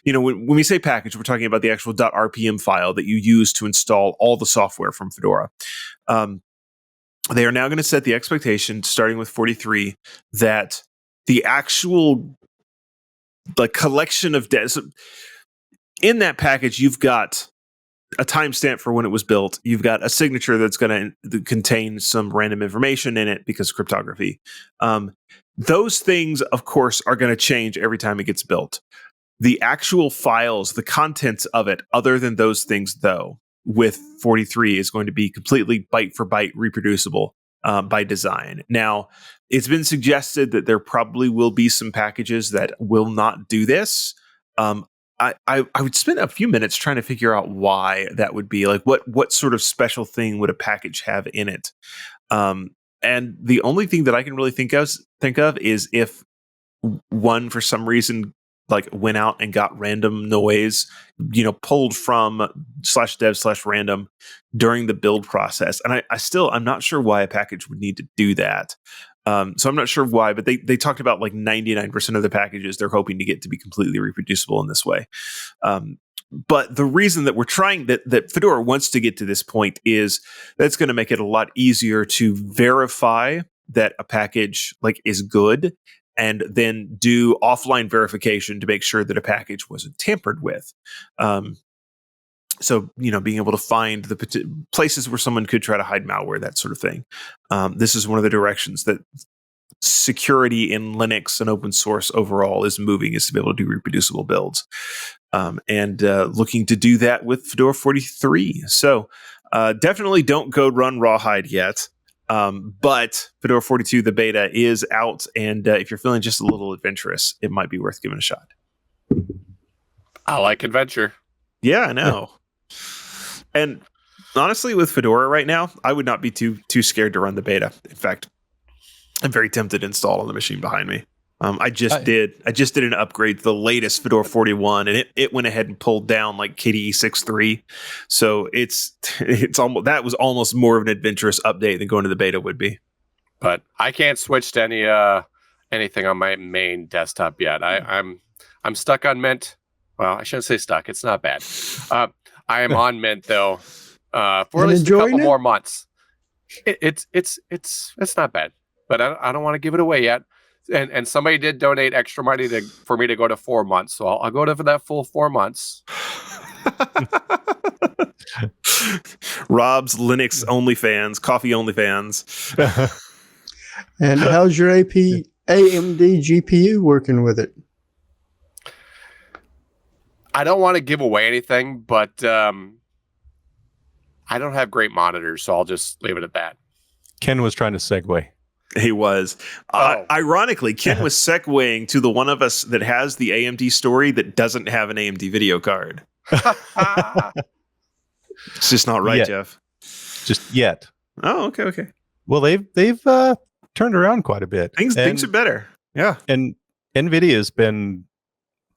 when we say package, we're talking about the actual .rpm file that you use to install all the software from Fedora. They are now going to set the expectation, starting with 43, that the actual collection of in that package, you've got a timestamp for when it was built. You've got a signature that's going to contain some random information in it because of cryptography. Those things, of course, are going to change every time it gets built. The actual files, the contents of it, other than those things, though, with 43 is going to be completely byte for byte reproducible by design. Now, it's been suggested that there probably will be some packages that will not do this. I would spend a few minutes trying to figure out why that would be. Like, what sort of special thing would a package have in it? And the only thing that I can really think of is if one, for some reason, went out and got random noise, pulled from /dev/random during the build process. And I'm not sure why a package would need to do that. So I'm not sure why, but they talked about 99% of the packages they're hoping to get to be completely reproducible in this way. But the reason that we're trying that Fedora wants to get to this point is that's going to make it a lot easier to verify that a package is good, and then do offline verification to make sure that a package wasn't tampered with. So, being able to find the places where someone could try to hide malware, that sort of thing. This is one of the directions that security in Linux and open source overall is moving, is to be able to do reproducible builds. And looking to do that with Fedora 43. So definitely don't go run Rawhide yet. But Fedora 42, the beta, is out. And if you're feeling just a little adventurous, it might be worth giving a shot. I like adventure. Yeah, I know. And Honestly, with Fedora right now, I would not be too scared to run the beta. In fact, I'm very tempted to install on the machine behind me. I just did an upgrade to the latest Fedora 41, and it went ahead and pulled down like KDE 6.3. So it's almost, that was almost more of an adventurous update than going to the beta would be. But I can't switch to anything on my main desktop yet. I'm stuck on Mint. Well, I shouldn't say stuck. It's not bad. I am on Mint though for at least a couple more months. It's not bad, but I don't want to give it away yet. And somebody did donate extra money for me to go to 4 months, so I'll go to for that full 4 months. Rob's Linux OnlyFans, coffee OnlyFans. And how's your AMD GPU working with it? I don't want to give away anything, but I don't have great monitors, so I'll just leave it at that. Ken was trying to segue. He was. Ironically, Ken was segueing to the one of us that has the AMD story that doesn't have an AMD video card. It's just not right, Jeff. Just yet. Oh, okay. Well, they've turned around quite a bit. Things are better. Yeah. And NVIDIA has been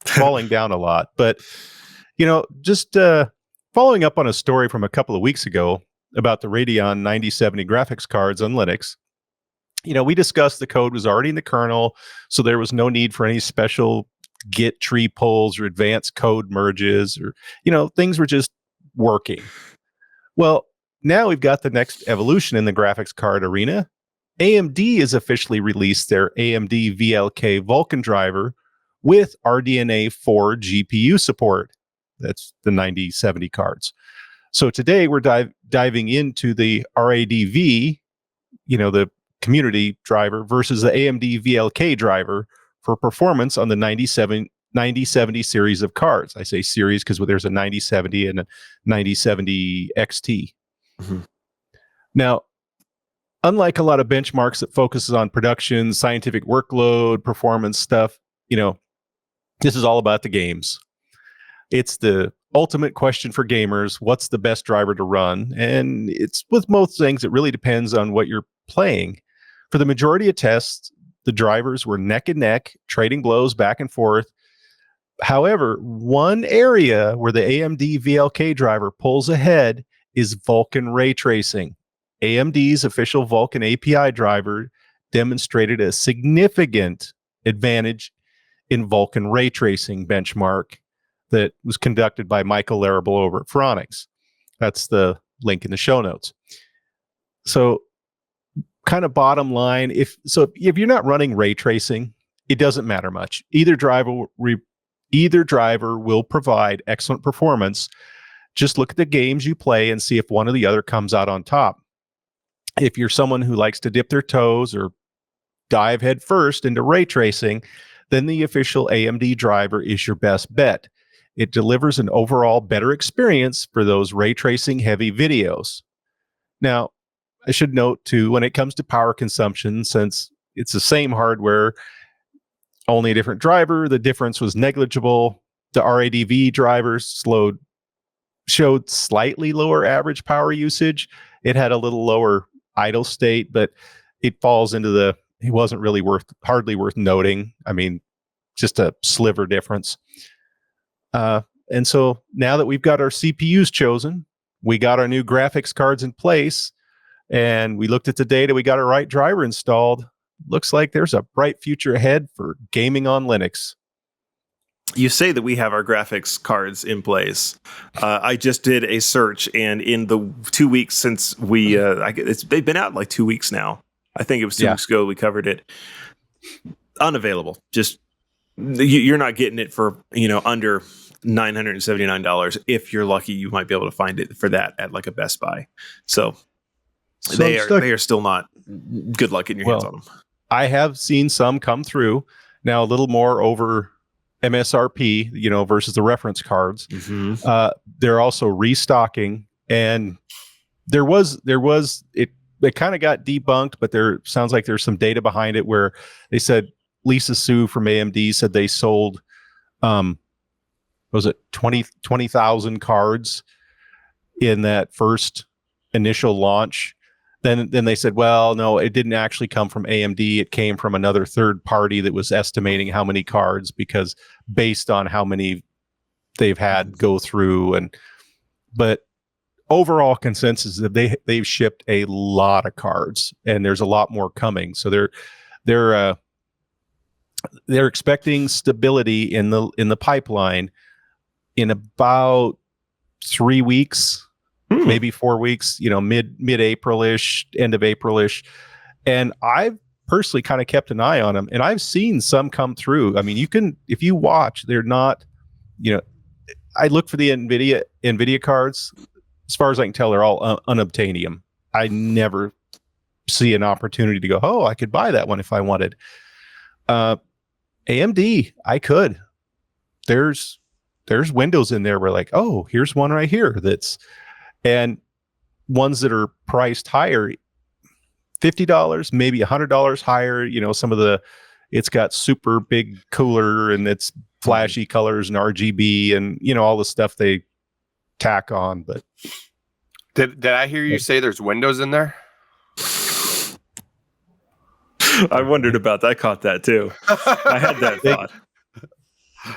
falling down a lot. But, just following up on a story from a couple of weeks ago about the Radeon 9070 graphics cards on Linux, we discussed the code was already in the kernel, so there was no need for any special Git tree pulls or advanced code merges or, things were just working. Well, now we've got the next evolution in the graphics card arena. AMD has officially released their AMD VLK Vulkan driver with RDNA 4 GPU support. That's the 9070 cards. So today we're diving into the RADV, the community driver versus the AMD VLK driver for performance on the 9070 series of cards. I say series because there's a 9070 and a 9070 XT. Mm-hmm. Now, unlike a lot of benchmarks that focuses on production, scientific workload, performance stuff, this is all about the games. It's the ultimate question for gamers. What's the best driver to run? And it's with most things, it really depends on what you're playing. For the majority of tests, the drivers were neck and neck, trading blows back and forth. However, one area where the AMD VLK driver pulls ahead is Vulkan ray tracing. AMD's official Vulkan API driver demonstrated a significant advantage in Vulkan ray tracing benchmark that was conducted by Michael Larrable over at Phoronix. That's the link in the show notes. So, kind of bottom line, if you're not running ray tracing, it doesn't matter much. Either driver will provide excellent performance. Just look at the games you play and see if one or the other comes out on top. If you're someone who likes to dip their toes or dive head first into ray tracing, then the official AMD driver is your best bet. It delivers an overall better experience for those ray tracing heavy videos. Now, I should note too, when it comes to power consumption, since it's the same hardware, only a different driver, the difference was negligible. The RADV drivers showed slightly lower average power usage. It had a little lower idle state, but it falls into it wasn't really hardly worth noting. I mean, just a sliver difference. And so now that we've got our CPUs chosen, we got our new graphics cards in place, and we looked at the data, we got our right driver installed. Looks like there's a bright future ahead for gaming on Linux. You say that we have our graphics cards in place. I just did a search, and in the 2 weeks since they've been out like 2 weeks now. I think it was 2 weeks ago we covered it. Unavailable. Just you're not getting it for under $979. If you're lucky, you might be able to find it for that at like a Best Buy. So they are still not. Good luck getting your hands on them. I have seen some come through now, a little more over MSRP, versus the reference cards. Mm-hmm. They're also restocking, and there was it kind of got debunked, but there sounds like there's some data behind it where they said Lisa Su from AMD said they sold 20,000 cards in that first initial launch. Then they said, well, no, it didn't actually come from AMD. It came from another third party that was estimating how many cards, because based on how many they've had go through. But overall consensus is that they've shipped a lot of cards, and there's a lot more coming. So they're expecting stability in the pipeline in about 3 weeks. Maybe 4 weeks, mid-April-ish, end of April-ish. And I've personally kind of kept an eye on them, and I've seen some come through. I mean, if you watch, they're not, I look for the NVIDIA cards. As far as I can tell, they're all unobtainium. I never see an opportunity to go, oh, I could buy that one if I wanted. AMD, I could. There's windows in there where like, oh, here's one right here and ones that are priced higher, $50, maybe $100 higher. It's got super big cooler and it's flashy colors and RGB and all the stuff they tack on. But did I hear you say there's windows in there? I wondered about that. I caught that too. I had that thought.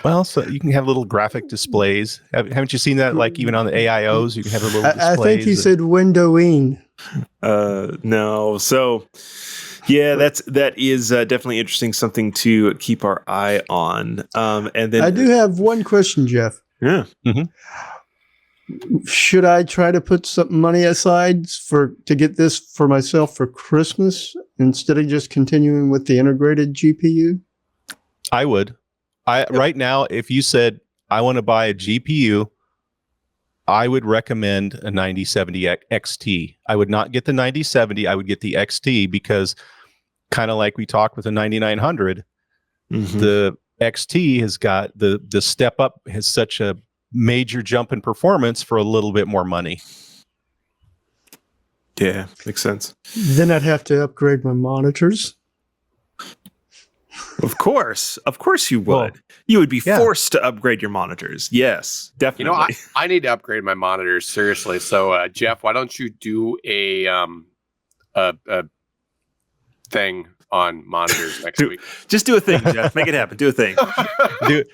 Well, so you can have little graphic displays. Haven't you seen that? Like even on the AIOs, you can have a little displays. I think he said windowing. No. So, yeah, that is definitely interesting. Something to keep our eye on. And then I do have one question, Jeff. Yeah. Should I try to put some money aside to get this for myself for Christmas instead of just continuing with the integrated GPU? I would. Right now, if you said I want to buy a GPU, I would recommend a 9070 XT. I would not get the 9070. I would get the XT because, kind of like we talked with the 9900, the XT has got the step up, has such a major jump in performance for a little bit more money. Yeah, makes sense. Then I'd have to upgrade my monitors. Of course you would. Well, you would be forced to upgrade your monitors. Yes, definitely. I need to upgrade my monitors seriously. So, Jeff, why don't you do a thing on monitors next week? Just do a thing, Jeff. Make it happen. Do a thing.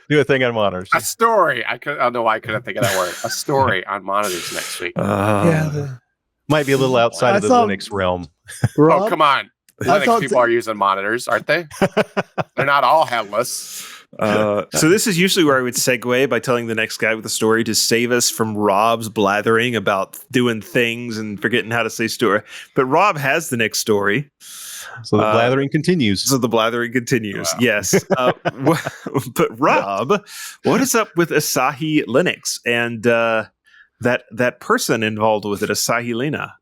do a thing on monitors. A story. I don't know why I couldn't think of that word. A story on monitors next week. Might be a little outside of the Linux realm. Rob, oh, come on. Linux people are using monitors, aren't they? They're not all headless. So this is usually where I would segue by telling the next guy with a story to save us from Rob's blathering about doing things and forgetting how to say story. But Rob has the next story. So the blathering continues. Wow. Yes. But Rob, what is up with Asahi Linux and that person involved with it, Asahi Lina?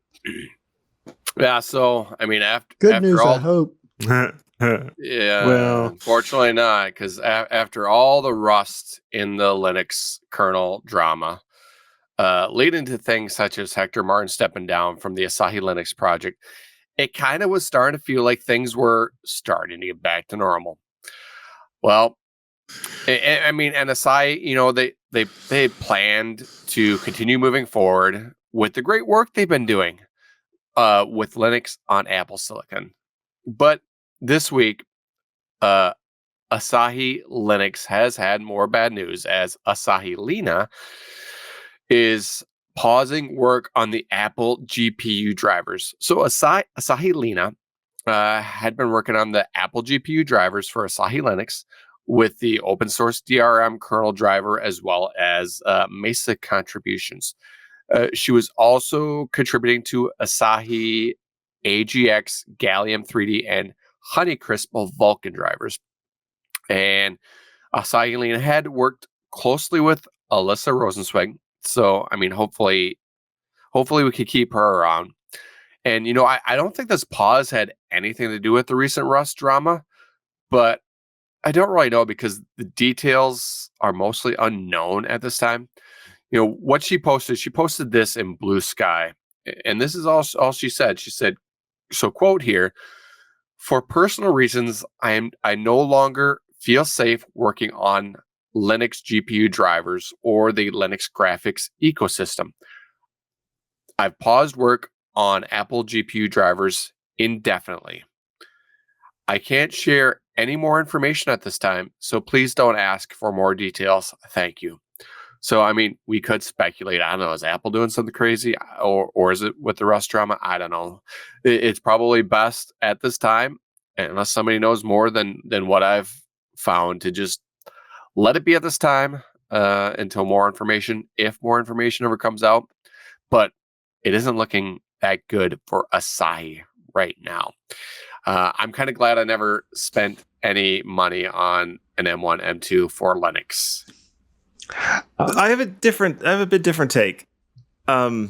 Yeah, so I mean, after news, I hope. Yeah, well, unfortunately not, because after all the rust in the Linux kernel drama, leading to things such as Hector Martin stepping down from the Asahi Linux project, it kind of was starting to feel like things were starting to get back to normal. Well, I mean, and Asahi, they planned to continue moving forward with the great work they've been doing with Linux on Apple Silicon. But this week, Asahi Linux has had more bad news as Asahi Lina is pausing work on the Apple GPU drivers. So Asahi Lina had been working on the Apple GPU drivers for Asahi Linux with the open source DRM kernel driver as well as Mesa contributions. She was also contributing to Asahi AGX, Gallium 3D, and Honeycrisp Vulkan drivers. And Asahi Lina had worked closely with Alyssa Rosenzweig. So, I mean, hopefully we could keep her around. And, I don't think this pause had anything to do with the recent Rust drama, but I don't really know because the details are mostly unknown at this time. What she posted this in Blue Sky, and this is all she said. She said, so quote here, "For personal reasons, I no longer feel safe working on Linux GPU drivers or the Linux graphics ecosystem. I've paused work on Apple GPU drivers indefinitely. I can't share any more information at this time, so please don't ask for more details. Thank you. So, I mean, we could speculate. I don't know. Is Apple doing something crazy, or is it with the Rust drama? I don't know. It's probably best at this time, unless somebody knows more than what I've found, to just let it be at this time until more information, if more information ever comes out. But it isn't looking that good for Asahi right now. I'm kind of glad I never spent any money on an M1, M2 for Linux. I have a bit different take. I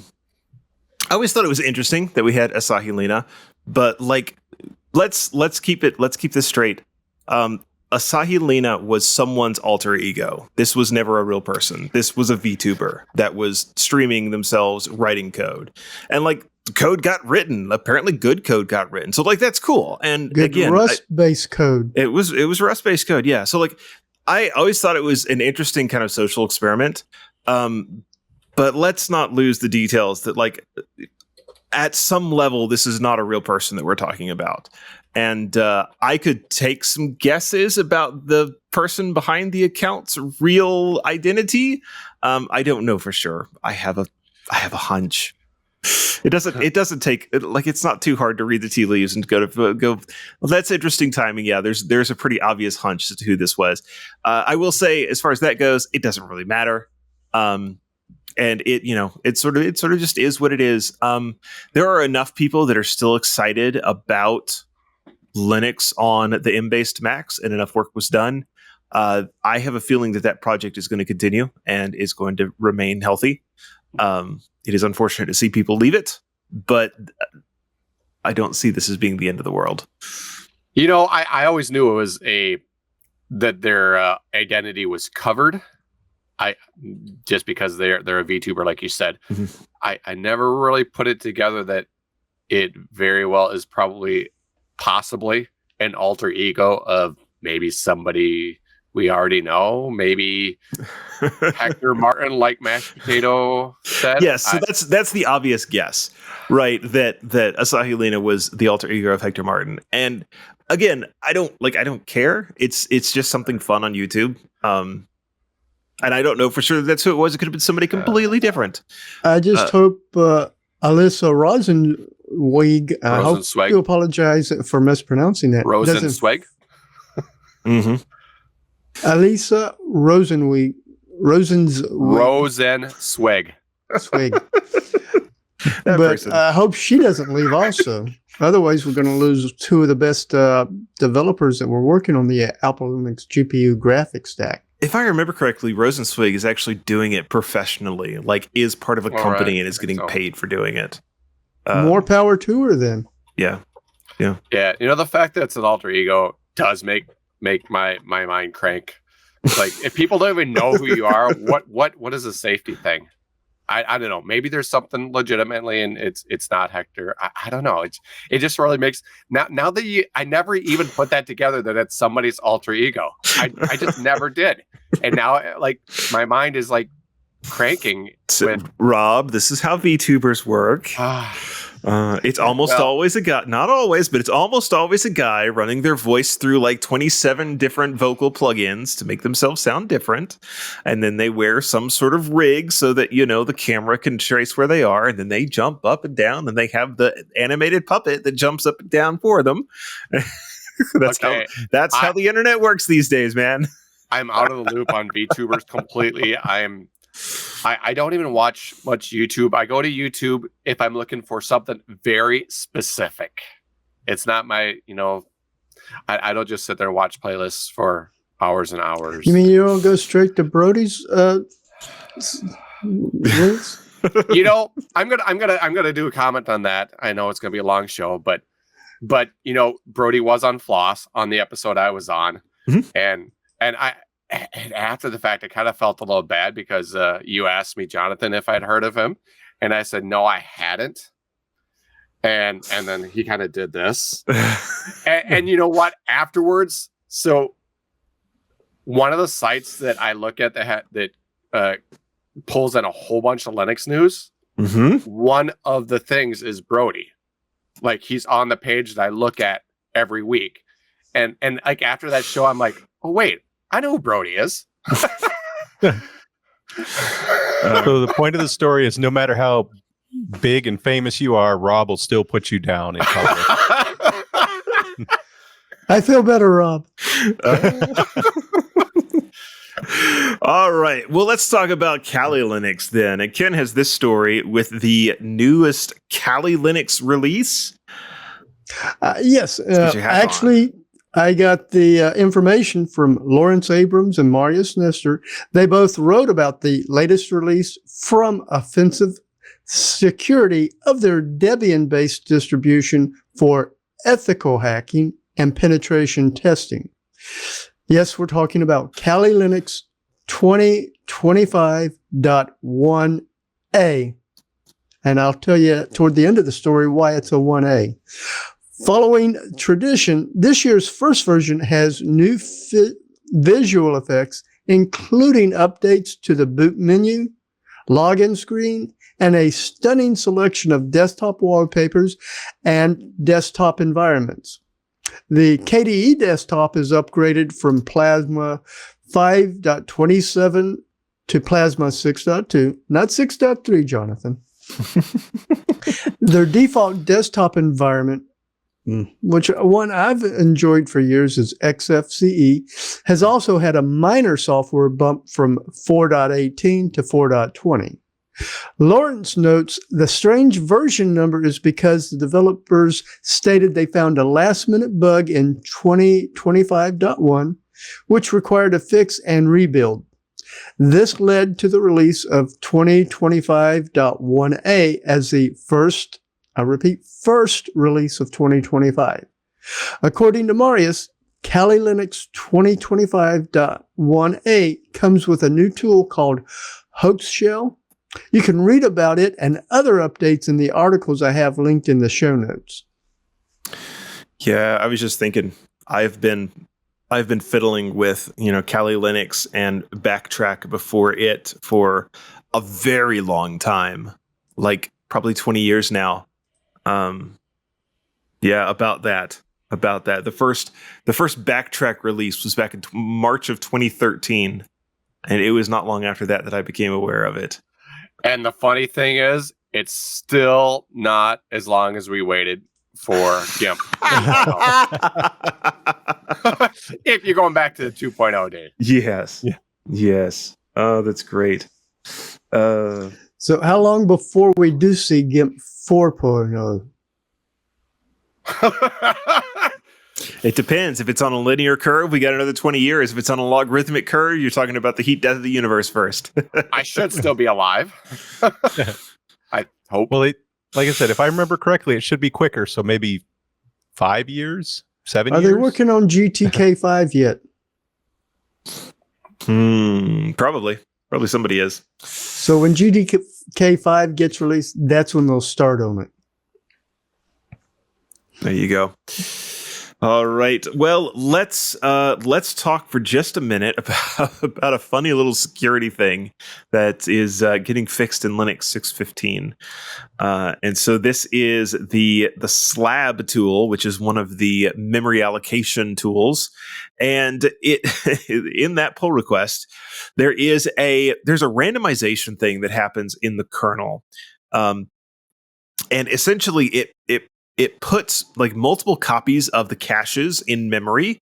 always thought it was interesting that we had Asahi Lina, but like, let's keep this straight. Asahi Lina was someone's alter ego. This was never a real person. This was a VTuber that was streaming themselves writing code, and like, code got written. Apparently, good code got written. So like, that's cool. And Good again, Rust-based code. It was Rust-based code. Yeah. So like, I always thought it was an interesting kind of social experiment. But let's not lose the details that, like, at some level, this is not a real person that we're talking about. And I could take some guesses about the person behind the account's real identity. I don't know for sure. I have a hunch. It doesn't take, like, it's not too hard to read the tea leaves and go. Well, that's interesting timing. Yeah, there's a pretty obvious hunch as to who this was. I will say, as far as that goes, it doesn't really matter. And it sort of just is what it is. There are enough people that are still excited about Linux on the M-based Macs, and enough work was done. I have a feeling that project is going to continue and is going to remain healthy. It is unfortunate to see people leave it, but I don't see this as being the end of the world. You know, I always knew it was that their identity was covered. Just because they're a VTuber, like you said. Mm-hmm. I never really put it together that it very well is possibly an alter ego of maybe somebody we already know, maybe Hector Martin, like Mashed Potato said. Yes, so that's the obvious guess, right? That Asahi Lina was the alter ego of Hector Martin. And again, I don't care. It's just something fun on YouTube. And I don't know for sure that's who it was. It could have been somebody completely different. I just hope Alyssa Rosenweg. I hope you apologize for mispronouncing that. Rosenzweig. Mm-hmm. Alyssa Rosenweg. Rosenzweig. Swig. But I hope she doesn't leave also. Otherwise, we're going to lose two of the best developers that were working on the Apple Linux GPU graphics stack. If I remember correctly, Rosenzweig is actually doing it professionally, like is part of a company and is getting paid for doing it. More power to her then. Yeah. You know, the fact that it's an alter ego does make my mind crank. Like, if people don't even know who you are, what is a safety thing? I don't know. Maybe there's something legitimately, and it's not Hector. I don't know. It just really makes now that I never even put that together that it's somebody's alter ego. I just never did, and now like my mind is like cranking. Rob, this is how VTubers work. It's almost always a guy, not always, but it's almost always a guy running their voice through like 27 different vocal plugins to make themselves sound different. And then they wear some sort of rig so that, you know, the camera can trace where they are. And then they jump up and down, and they have the animated puppet that jumps up and down for them. That's how the internet works these days, man. I'm out of the loop on VTubers completely. I don't even watch much YouTube. I go to YouTube if I'm looking for something very specific. It's not my, I don't just sit there and watch playlists for hours and hours. You mean you don't go straight to Brody's rules? I'm gonna do a comment on that. I know it's gonna be a long show, but Brody was on Floss on the episode I was on, and after the fact, I kind of felt a little bad because you asked me, Jonathan, if I'd heard of him, and I said no, I hadn't. And then he kind of did this, and you know what? Afterwards, so one of the sites that I look at that pulls in a whole bunch of Linux news Mm-hmm. One of the things is Brody. Like, he's on the page that I look at every week. And like after that show, I'm like, oh wait, I know who Brody is. So the point of the story is, no matter how big and famous you are, Rob will still put you down in public. I feel better, Rob. All right. Well, let's talk about Kali Linux then. And Ken has this story with the newest Kali Linux release. Yes. Get your hat Actually, I got the information from Lawrence Abrams and Marius Nestor. They both wrote about the latest release from Offensive Security of their Debian-based distribution for ethical hacking and penetration testing. Yes, we're talking about Kali Linux 2025.1a. And I'll tell you toward the end of the story why it's a 1a. Following tradition, this year's first version has new visual effects, including updates to the boot menu, login screen, and a stunning selection of desktop wallpapers and desktop environments. The KDE desktop is upgraded from Plasma 5.27 to Plasma 6.2, not 6.3, Jonathan. Their default desktop environment, which one I've enjoyed for years, is XFCE, has also had a minor software bump from 4.18 to 4.20. Lawrence notes the strange version number is because the developers stated they found a last-minute bug in 2025.1, which required a fix and rebuild. This led to the release of 2025.1a as the first release of 2025. According to Marius, Kali Linux 2025.1a comes with a new tool called Hoax Shell. You can read about it and other updates in the articles I have linked in the show notes. Yeah, I was just thinking, I've been fiddling with, Kali Linux and Backtrack before it for a very long time, like probably 20 years now. Yeah, about that. The first Backtrack release was back in March of 2013, and it was not long after that I became aware of it. And the funny thing is, it's still not as long as we waited for Gimp. If you're going back to the 2.0 days. Yes. Yeah. Yes. Oh, that's great. So how long before we do see Gimp 4.0? It depends. If it's on a linear curve, we got another 20 years. If it's on a logarithmic curve, you're talking about the heat death of the universe first. I should still be alive. I hope. Well, like I said, if I remember correctly, it should be quicker. So maybe 5 years, 7 years. Are they working on GTK5 yet? Probably somebody is. So when GTK5 gets released, that's when they'll start on it. There you go. All right. Well, let's talk for just a minute about a funny little security thing that is getting fixed in Linux 6.15. And so this is the slab tool, which is one of the memory allocation tools. And it in that pull request, there's a randomization thing that happens in the kernel. And essentially it puts like multiple copies of the caches in memory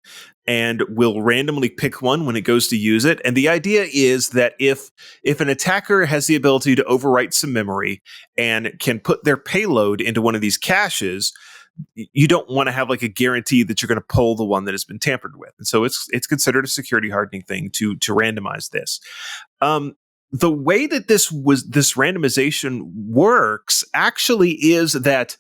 and will randomly pick one when it goes to use it. And the idea is that if an attacker has the ability to overwrite some memory and can put their payload into one of these caches, you don't want to have like a guarantee that you're going to pull the one that has been tampered with. And so it's considered a security hardening thing to randomize this. The way that this randomization works actually is that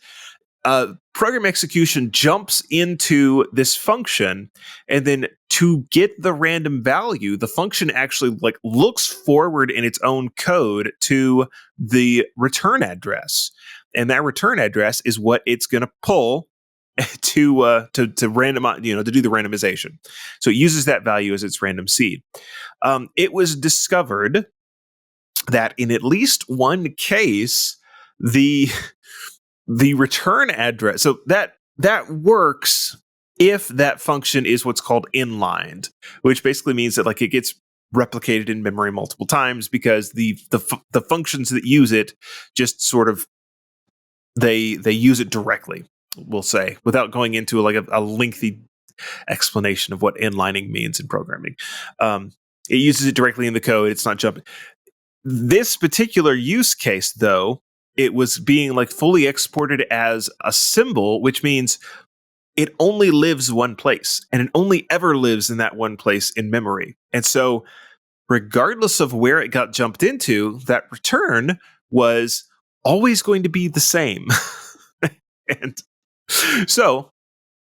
program execution jumps into this function, and then to get the random value, the function actually like looks forward in its own code to the return address, and that return address is what it's going to pull to randomize, to do the randomization. So it uses that value as its random seed. It was discovered that in at least one case, the return address. So that works if that function is what's called inlined, which basically means that like it gets replicated in memory multiple times because the functions that use it just sort of they use it directly, we'll say, without going into like a lengthy explanation of what inlining means in programming. It uses it directly in the code. It's not jumping. This particular use case, though, it was being like fully exported as a symbol, which means it only lives one place, and it only ever lives in that one place in memory. And so regardless of where it got jumped into, that return was always going to be the same. And so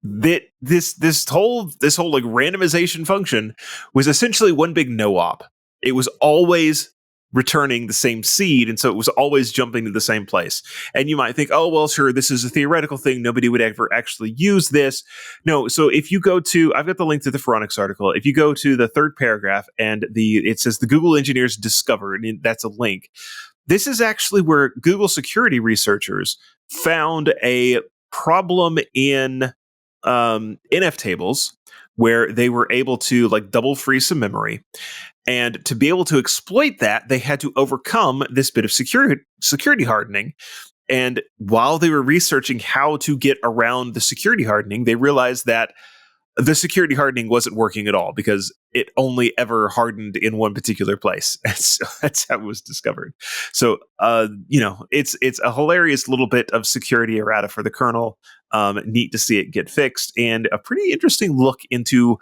this whole like randomization function was essentially one big no-op. It was always returning the same seed, and so it was always jumping to the same place. And you might think, oh, well, sure, this is a theoretical thing. Nobody would ever actually use this. No, so if you go to, I've got the link to the Phoronix article. If you go to the third paragraph and it says the Google engineers discovered, and that's a link. This is actually where Google security researchers found a problem in NF tables where they were able to like double freeze some memory. And to be able to exploit that, they had to overcome this bit of security hardening. And while they were researching how to get around the security hardening, they realized that the security hardening wasn't working at all because it only ever hardened in one particular place. And so that's how it was discovered. So, it's a hilarious little bit of security errata for the kernel. Neat to see it get fixed, and a pretty interesting look into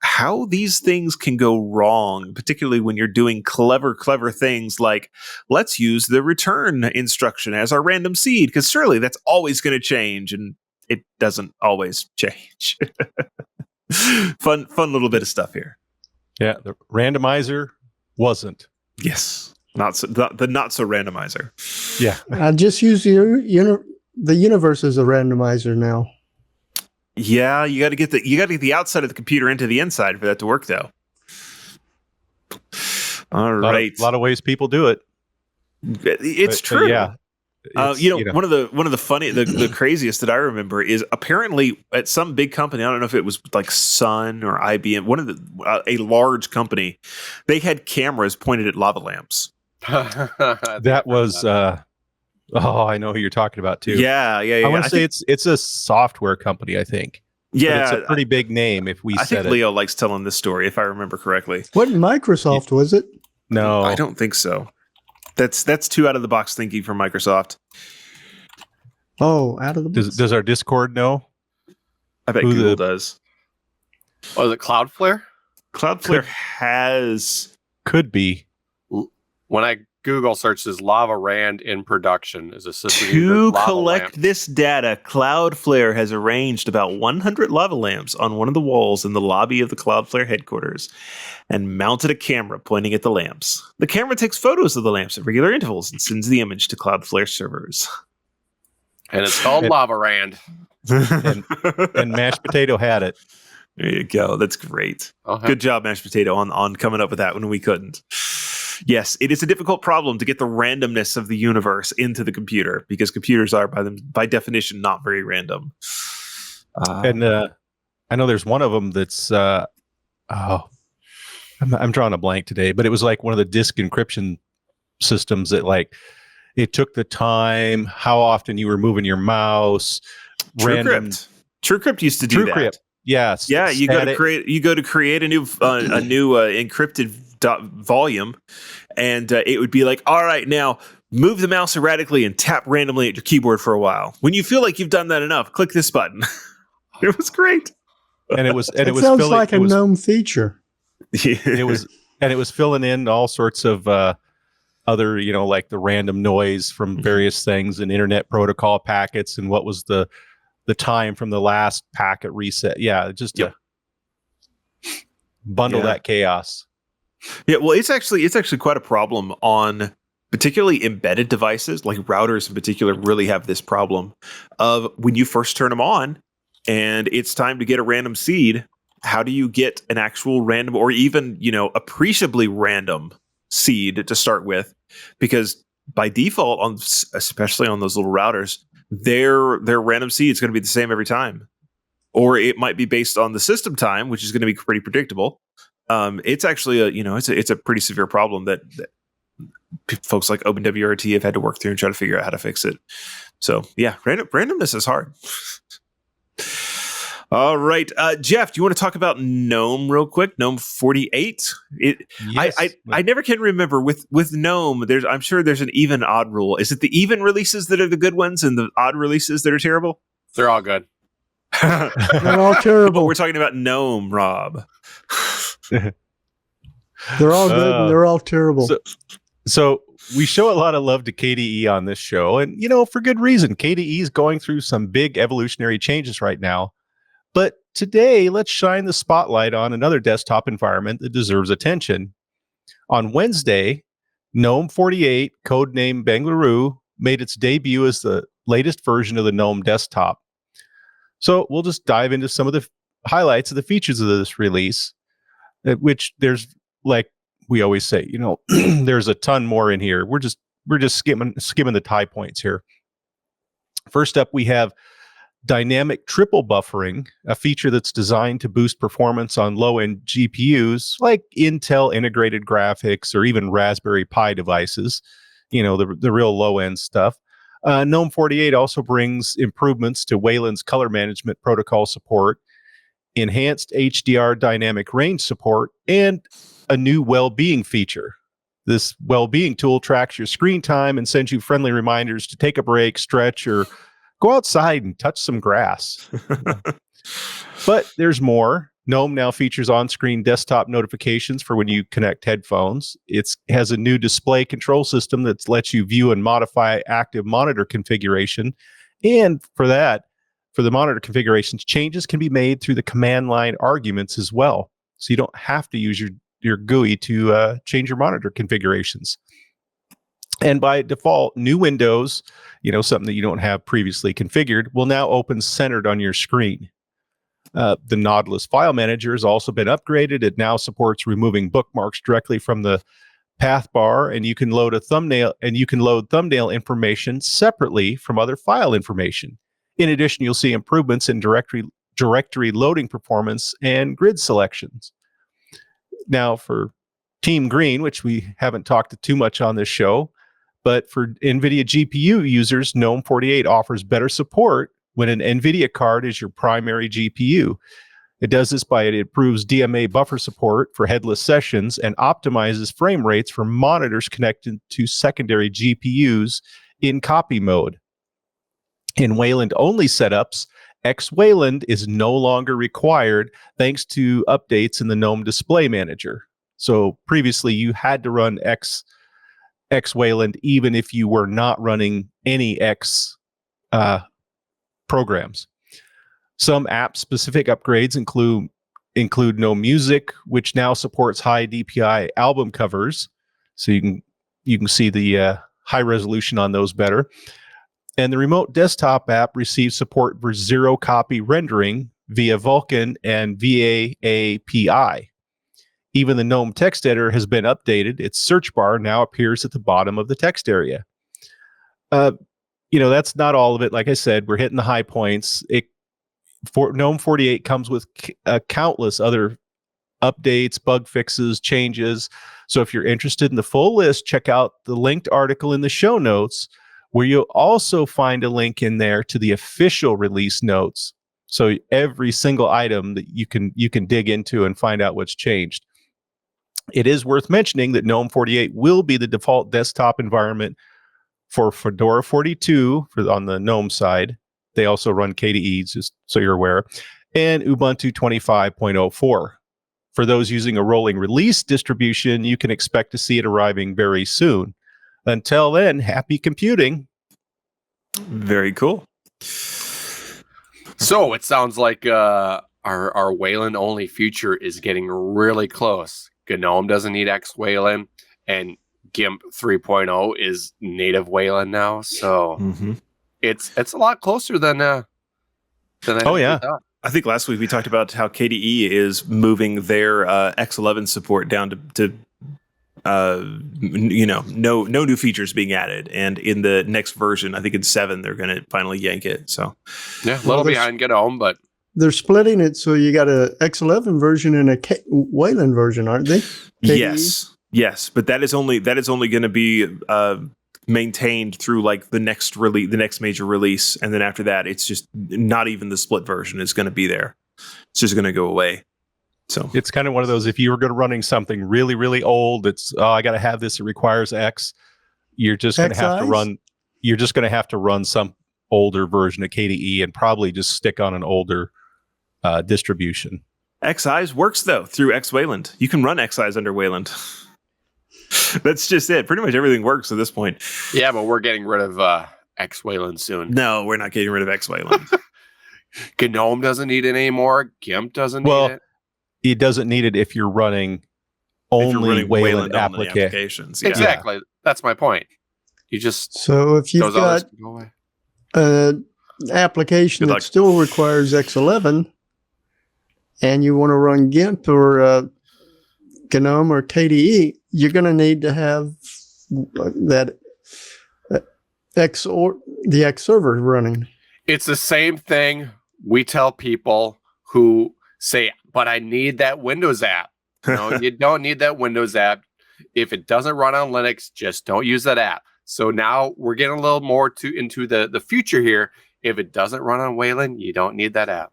how these things can go wrong, particularly when you're doing clever things like, let's use the return instruction as our random seed, because surely that's always going to change, and it doesn't always change. Fun little bit of stuff here. Yeah, the randomizer wasn't. Yes, not so, the not so randomizer. Yeah, I just use the universe as a randomizer now. Yeah, you got to get the outside of the computer into the inside for that to work, though. All right, a lot of ways people do it. It's true. Yeah, one of the funny, the craziest that I remember is apparently at some big company. I don't know if it was like Sun or IBM, a large company. They had cameras pointed at lava lamps. That was. Oh, I know who you're talking about too. Yeah. I want to say it's a software company, I think. Yeah, but it's a pretty big name. If we, I think Leo likes telling this story, if I remember correctly. What Microsoft was it? No, I don't think so. That's too out of the box thinking for Microsoft. Oh, out of the box. Does our Discord know? I bet Google does. Oh, is it Cloudflare? Cloudflare could be. When I Google searches Lava Rand in production is a system to collect this data. Cloudflare has arranged about 100 lava lamps on one of the walls in the lobby of the Cloudflare headquarters and mounted a camera pointing at the lamps. The camera takes photos of the lamps at regular intervals and sends the image to Cloudflare servers. And it's called Lava Rand. and Mashed Potato had it. There you go. That's great. Good job, Mashed Potato, on coming up with that when we couldn't. Yes, it is a difficult problem to get the randomness of the universe into the computer because computers are, by definition, not very random. And I know there's one of them that's I'm drawing a blank today, but it was like one of the disk encryption systems that like it took the time, how often you were moving your mouse. TrueCrypt used to do that. Yes. Yeah, you go to create a new encrypted volume, and it would be like, all right, now move the mouse erratically and tap randomly at your keyboard for a while. When you feel like you've done that enough, click this button. It was great. And it was sounds like a Gnome feature. It was filling in all sorts of other, like the random noise from various things and internet protocol packets and what was the time from the last packet reset. Yeah, just to bundle that chaos. Yeah, well, it's actually quite a problem on particularly embedded devices, like routers in particular really have this problem of when you first turn them on and it's time to get a random seed, how do you get an actual random or even, appreciably random seed to start with? Because by default, especially on those little routers, their random seed is going to be the same every time, or it might be based on the system time, which is going to be pretty predictable. It's actually it's a pretty severe problem that folks like OpenWRT have had to work through and try to figure out how to fix it. So yeah, randomness is hard. All right, Jeff, do you want to talk about Gnome real quick? Gnome 48. Yes. I never can remember with Gnome. I'm sure there's an even odd rule. Is it the even releases that are the good ones and the odd releases that are terrible? They're all good. They're all terrible. We're talking about Gnome, Rob. They're all good and they're all terrible. So we show a lot of love to KDE on this show, and for good reason. KDE is going through some big evolutionary changes right now. But today, let's shine the spotlight on another desktop environment that deserves attention. On Wednesday, Gnome 48, codename Bengaluru, made its debut as the latest version of the Gnome desktop. So we'll just dive into some of the highlights of the features of this release, which there's, like we always say, there's a ton more in here. We're just skimming the high points here. First up, we have dynamic triple buffering, a feature that's designed to boost performance on low-end GPUs like Intel integrated graphics or even Raspberry Pi devices, the real low-end stuff. Gnome 48 also brings improvements to Wayland's color management protocol support, enhanced HDR dynamic range support, and a new well-being feature. This well-being tool tracks your screen time and sends you friendly reminders to take a break, stretch, or go outside and touch some grass. But there's more. Gnome now features on-screen desktop notifications for when you connect headphones. It has a new display control system that lets you view and modify active monitor configuration. And for the monitor configurations, changes can be made through the command line arguments as well. So you don't have to use your GUI to change your monitor configurations. And by default, new windows, something that you don't have previously configured, will now open centered on your screen. The Nautilus file manager has also been upgraded. It now supports removing bookmarks directly from the path bar, and you can load thumbnail information separately from other file information. In addition, you'll see improvements in directory loading performance and grid selections. Now, for Team Green, which we haven't talked too much on this show, but for NVIDIA GPU users, Gnome 48 offers better support when an NVIDIA card is your primary GPU. It does this by it improves DMA buffer support for headless sessions and optimizes frame rates for monitors connected to secondary GPUs in copy mode. In Wayland-only setups, X-Wayland is no longer required thanks to updates in the Gnome Display Manager. So previously, you had to run X-Wayland even if you were not running any X programs. Some app-specific upgrades include Gnome Music, which now supports high DPI album covers, so you can see the high resolution on those better. And the remote desktop app receives support for zero-copy rendering via Vulkan and VAAPI. Even the Gnome text editor has been updated. Its search bar now appears at the bottom of the text area. That's not all of it. Like I said, we're hitting the high points. Gnome 48 comes with countless other updates, bug fixes, changes. So if you're interested in the full list, check out the linked article in the show notes, where you'll also find a link in there to the official release notes. So every single item that you can dig into and find out what's changed. It is worth mentioning that Gnome 48 will be the default desktop environment for Fedora 42 on the Gnome side. They also run KDE, just so you're aware, and Ubuntu 25.04. For those using a rolling release distribution, you can expect to see it arriving very soon. Until then, happy computing. Very cool. So it sounds like our Wayland only future is getting really close. GNOME doesn't need X Wayland, and Gimp 3.0 is native Wayland now. So it's a lot closer than I thought. I think last week we talked about how KDE is moving their X11 support down to no new features being added. And in the next version, I think in 7, they're going to finally yank it. So yeah, a little behind Gnome, but they're splitting it, so you got a X11 version and a Wayland version, aren't they? KDE? Yes, but that is only going to be maintained through like the next major release, and then after that, it's just not even the split version is going to be there. It's just going to go away. So it's kind of one of those, if you were going to running something really, really old, it's, I got to have this, it requires X. You're just going to have to run some older version of KDE and probably just stick on an older distribution. XIs works though through X Wayland. You can run XIs under Wayland. That's just it. Pretty much everything works at this point. Yeah, but we're getting rid of X Wayland soon. No, we're not getting rid of X Wayland. Gnome doesn't need it anymore. Gimp doesn't need it. It doesn't need it if you're running only Wayland applications. Yeah. Exactly. That's my point. You just so if you've got an application that still requires X11 and you want to run Gimp or Gnome or KDE, you're going to need to have that the X server running. It's the same thing we tell people who say, but I need that Windows app. No, you don't need that Windows app. If it doesn't run on Linux, just don't use that app. So now we're getting a little more into the future here. If it doesn't run on Wayland, you don't need that app.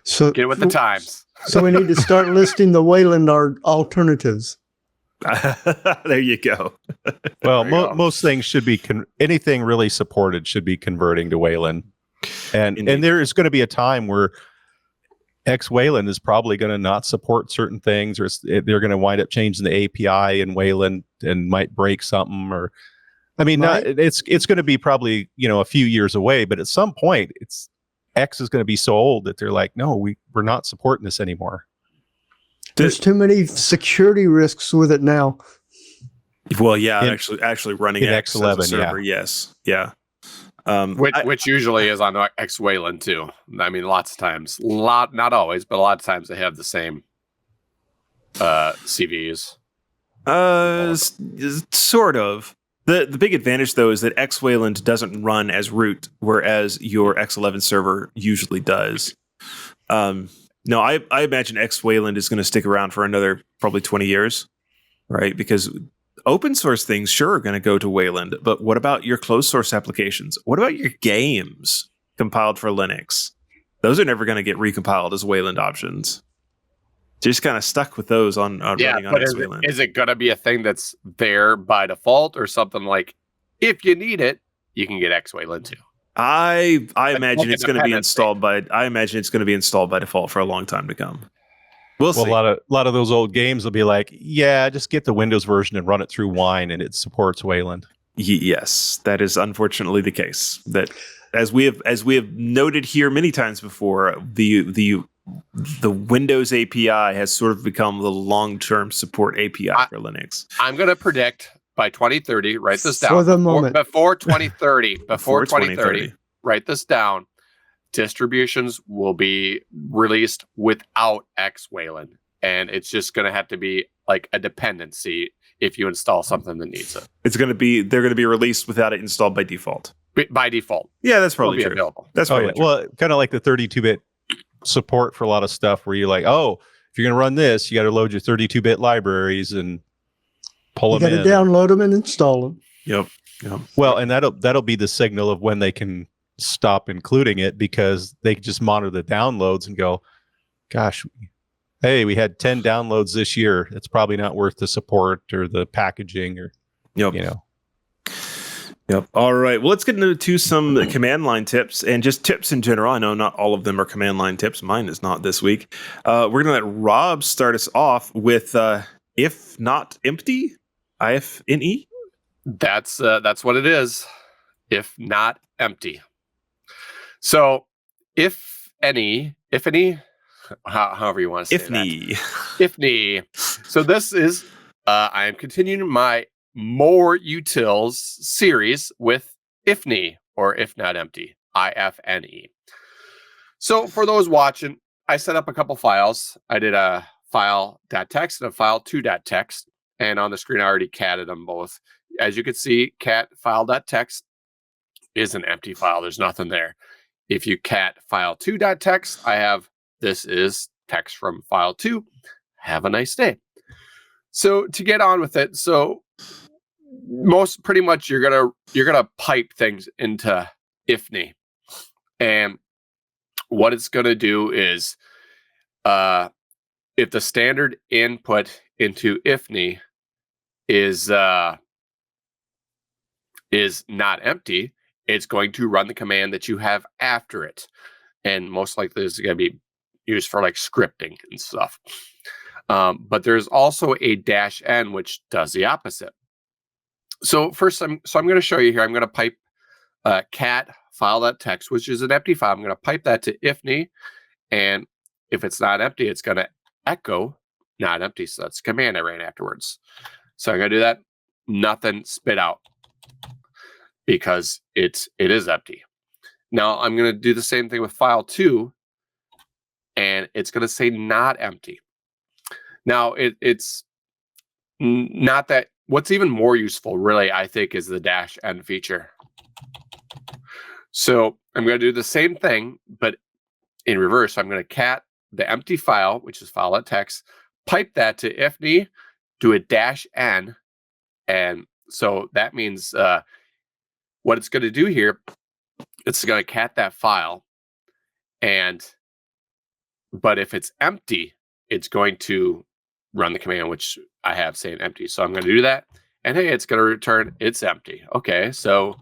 So get with the times. So we need to start listing the Wayland alternatives. There you go. Well, most things should be anything really supported should be converting to Wayland, and there is going to be a time where X Wayland is probably going to not support certain things, or they're going to wind up changing the API in Wayland and might break something. Or, I mean, it's going to be probably a few years away, but at some point, X is going to be so old that they're like, no, we're not supporting this anymore. There's too many security risks with it now. Well, yeah, actually running X11 server, yes, yeah. Which usually is on X Wayland too. I mean, lots of times, not always, but a lot of times they have the same CVs. Sort of. The big advantage though is that X Wayland doesn't run as root, whereas your X11 server usually does. No, I imagine X Wayland is going to stick around for another probably 20 years, right? Because open source things sure are going to go to Wayland, but what about your closed source applications? What about your games compiled for Linux? Those are never going to get recompiled as Wayland options. Just kind of stuck with those on running on X Wayland. Is it going to be a thing that's there by default, or something like, if you need it, you can get X Wayland too? I imagine it's going to be installed by default for a long time to come. We'll see. A lot of those old games will be like, yeah, just get the Windows version and run it through Wine, and it supports Wayland. Yes, that is unfortunately the case. That as we have noted here many times before, the Windows API has sort of become the long-term support API for Linux. I'm going to predict by 2030, write this down. For the moment. Before 2030, write this down. Distributions will be released without X Wayland. And it's just going to have to be like a dependency if you install something that needs it. They're going to be released without it installed by default. By default. Yeah, that's probably true. Available. That's probably true. Well, kind of like the 32-bit support for a lot of stuff where you're like, oh, if you're going to run this, you got to load your 32-bit libraries and pull them in. You got to download them and install them. Yep. Well, and that'll be the signal of when they can stop including it, because they can just monitor the downloads and go, gosh, hey, we had 10 downloads this year. It's probably not worth the support or the packaging or, Yep. All right. Well, let's get into some command line tips and just tips in general. I know not all of them are command line tips. Mine is not this week. We're going to let Rob start us off with if not empty, IFNE. That's what it is. If not empty. So if any, however you want to say If So this is, I am continuing my more utils series with IFNE, or if not empty, IFNE. So for those watching, I set up a couple files. I did a file.txt and a file2.txt. And on the screen, I already catted them both. As you can see, cat file.txt is an empty file. There's nothing there. If you cat file2.txt, I have, this is text from file 2. Have a nice day. So to get on with it, so pretty much you're gonna pipe things into ifni, and what it's gonna do is, if the standard input into ifni is not empty, it's going to run the command that you have after it, and most likely this is going to be used for like scripting and stuff. But there's also a -n which does the opposite. So first, I'm going to show you here. I'm going to pipe cat file.txt, which is an empty file. I'm going to pipe that to ifni, and if it's not empty, it's going to echo not empty. So that's the command I ran afterwards. So I'm going to do that. Nothing spit out because it is empty. Now I'm going to do the same thing with file 2, and it's going to say not empty. Now it's not that. What's even more useful, really, I think, is the -n feature. So I'm going to do the same thing, but in reverse. I'm going to cat the empty file, which is file.txt, pipe that to ifni, do a -n, and so that means what it's going to do here, it's going to cat that file, but if it's empty, it's going to run the command which I have saying empty. So I'm going to do that, and hey, it's going to return it's empty. Okay, so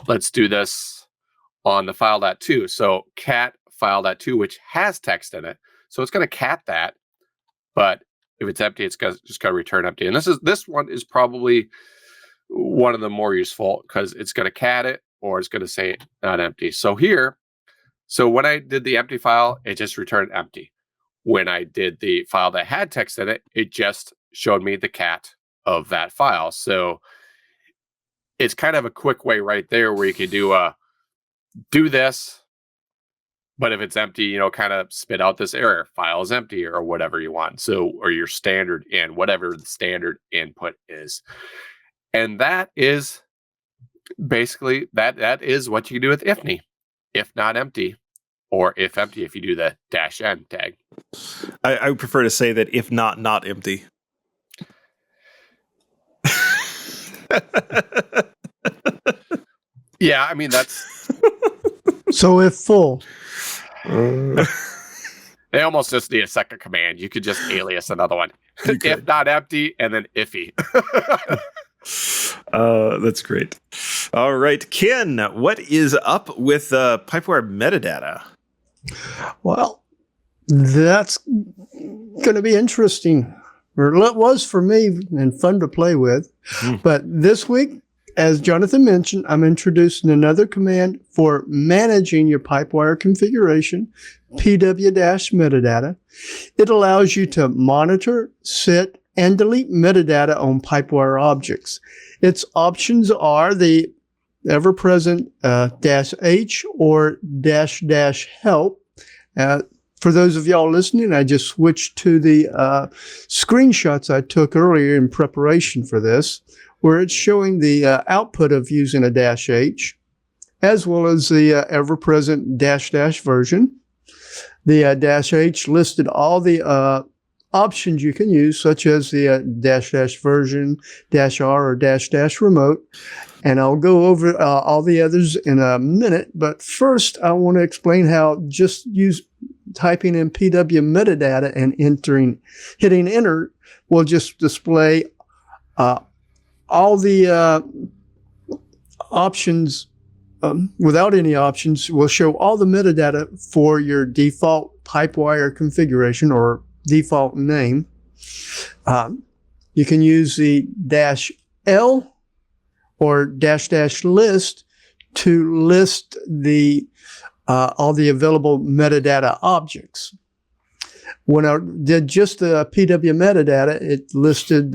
let's do this on the file.2. So cat file.2, which has text in it, so it's going to cat that, but if it's empty, it's just going to return empty. And this one is probably one of the more useful because it's going to cat it, or it's going to say not empty. So here, so when I did the empty file, it just returned empty. When I did the file that had text in it, it just showed me the cat of that file. So it's kind of a quick way right there where you can do this, but if it's empty, kind of spit out this error, file is empty, or whatever you want. So, or your standard in, whatever the standard input is. And that is basically, that is what you can do with ifni, if not empty, or if empty, if you do the -n tag. I would prefer to say that if not empty. Yeah, I mean, that's... So if full. They almost just need a second command. You could just alias another one. If not empty, and then ify. That's great. All right, Ken, what is up with Pipewire metadata? Well, that's going to be interesting. Or it was for me and fun to play with. But this week, as Jonathan mentioned, I'm introducing another command for managing your Pipewire configuration, PW-metadata. It allows you to monitor, set, and delete metadata on Pipewire objects. Its options are the ever-present -h or --help. For those of y'all listening, I just switched to the screenshots I took earlier in preparation for this, where it's showing the output of using a -h, as well as the ever-present -- version. The -h listed all the options you can use, such as the -- version, -r, or -- remote. And I'll go over all the others in a minute. But first, I want to explain how just typing in PW metadata and hitting enter will just display all the options without any options. Will show all the metadata for your default Pipewire configuration or default name. You can use the -l or -- to list the all the available metadata objects. When I did just the PW metadata, it listed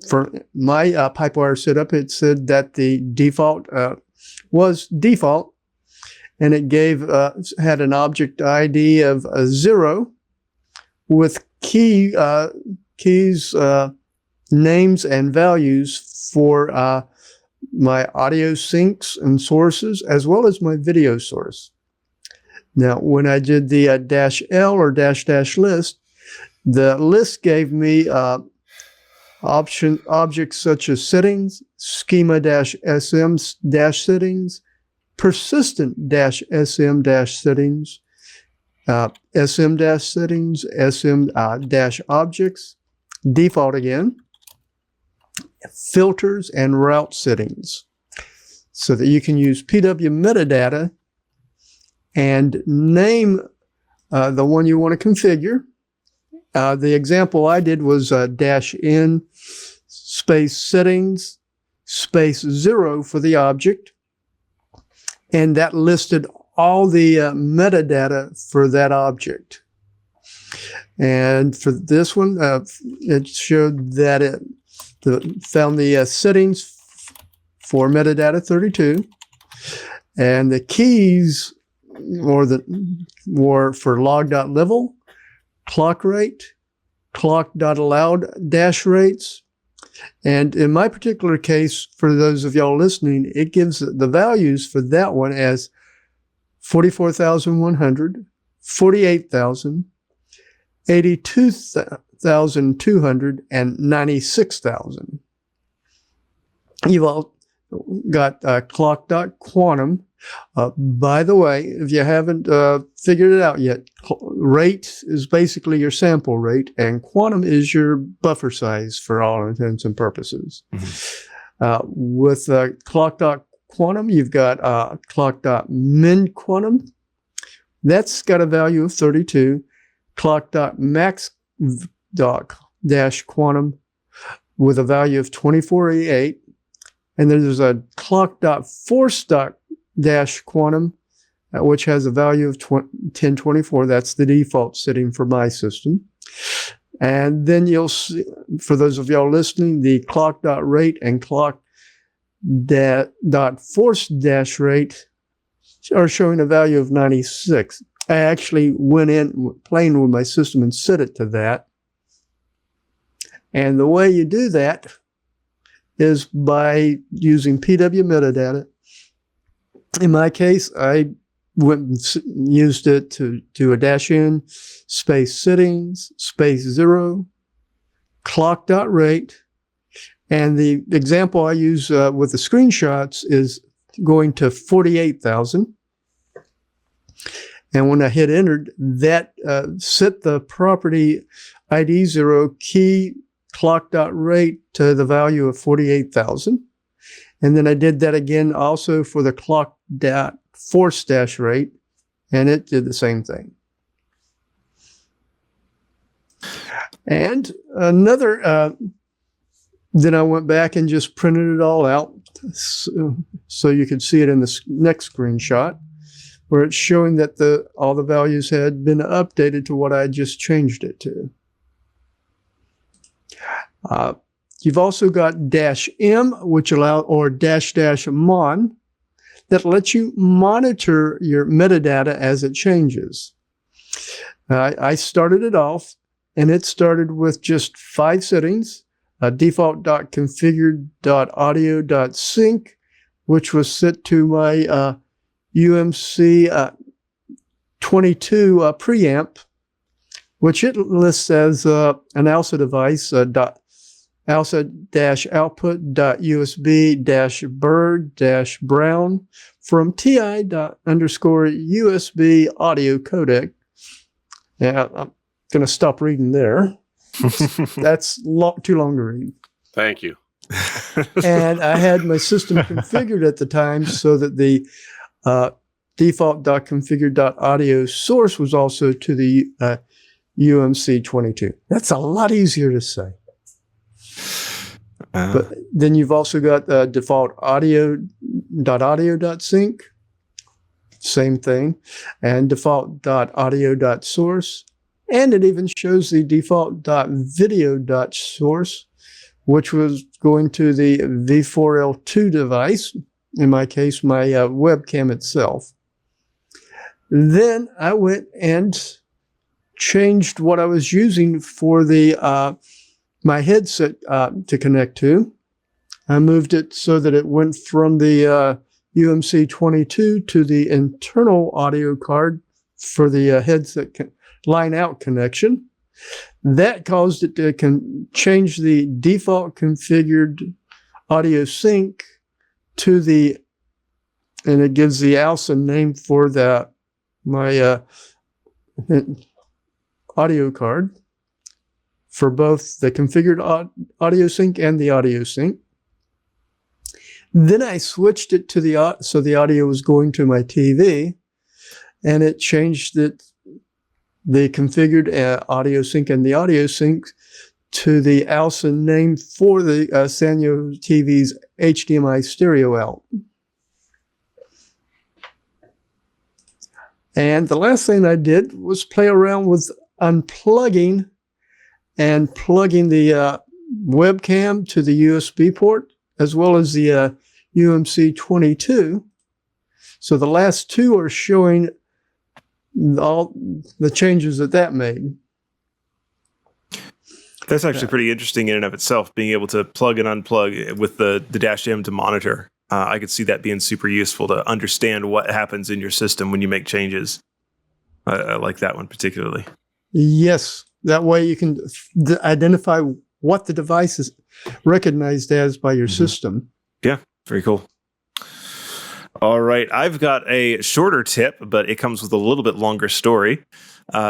for my Pipewire setup, it said that the default was default, and it had an object ID of 0 with keys names and values for my audio syncs and sources, as well as my video source. Now, when I did the -L or -- list, the list gave me objects such as settings, schema-sm -settings, persistent-sm -settings, sm-settings, sm-objects, default again, filters, and route settings, so that you can use PW metadata and name the one you want to configure. The example I did was -n space settings space 0 for the object, and that listed all the metadata for that object. And for this one, it showed that it found the settings for metadata 32, and the keys were for log.level, clock rate, clock.allowed dash rates. And in my particular case, for those of y'all listening, it gives the values for that one as 44,100, 48,000, 82,200, and 96,000. You've all got clock.quantum. By the way, if you haven't figured it out yet, rate is basically your sample rate, and quantum is your buffer size for all intents and purposes. Mm-hmm. With clock.quantum, you've got clock.min-quantum. That's got a value of 32. Clock.max-quantum with a value of 2488. And then there's a clock.force-quantum, which has a value of 1024. That's the default setting for my system. And then you'll see, for those of y'all listening, the clock.rate and clock.force-rate are showing a value of 96. I actually went in playing with my system and set it to that. And the way you do that is by using PW metadata. In my case, I went and used it to do a -n space settings space 0 clock.rate. And the example I use with the screenshots is going to 48,000. And when I hit enter, that set the property ID 0 key clock.rate to the value of 48,000. And then I did that again also for the clock.force-rate, and it did the same thing. And another, then I went back and just printed it all out so you could see it in the next screenshot, where it's showing that all the values had been updated to what I just changed it to. You've also got -m, which or --mon, that lets you monitor your metadata as it changes. I started it off, and it started with just 5 settings: default.configured.audio.sync, which was set to my UMC 22 preamp, which it lists as an ALSA device, ALSA-output.usb-bird-brown from TI._USB audio codec. Yeah, I'm going to stop reading there. That's too long to read. Thank you. And I had my system configured at the time so that the default.configured.audio source was also to the UMC 22. That's a lot easier to say. But then you've also got default audio.audio.sync, same thing, and default.audio.source, and it even shows the default.video.source, which was going to the V4L2 device, in my case, my webcam itself. Then I went and changed what I was using for the my headset to connect to. I moved it so that it went from the UMC22 to the internal audio card for the headset line out connection. That caused it to change the default configured audio sync to and it gives the ALSA name for my audio card for both the configured audio sync and the audio sync. Then I switched it to so the audio was going to my TV, and it changed the configured audio sync and the audio sync to the ALSA name for the Sanyo TV's HDMI stereo out. And the last thing I did was play around with unplugging and plugging the webcam to the USB port, as well as the UMC22. So the last two are showing all the changes that made. That's actually pretty interesting in and of itself, being able to plug and unplug with the dash M to monitor. I could see that being super useful to understand what happens in your system when you make changes. I like that one particularly. Yes, that way you can identify what the device is recognized as by your system. Yeah, very cool. All right, I've got a shorter tip, but it comes with a little bit longer story.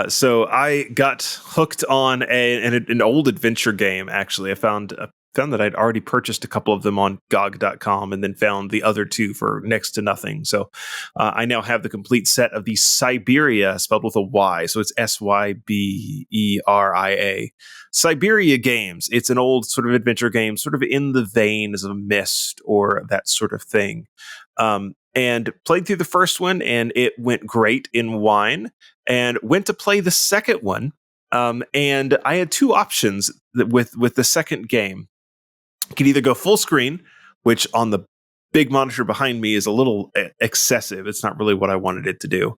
So I got hooked on an old adventure game. Actually, I found that I'd already purchased a couple of them on GOG.com, and then found the other two for next to nothing. So I now have the complete set of the Syberia, spelled with a Y. So it's Syberia. Syberia games. It's an old sort of adventure game, sort of in the vein as a Myst or that sort of thing. And played through the first one, and it went great in Wine, and went to play the second one. And I had two options with the second game. You could either go full screen, which on the big monitor behind me is a little excessive. It's not really what I wanted it to do.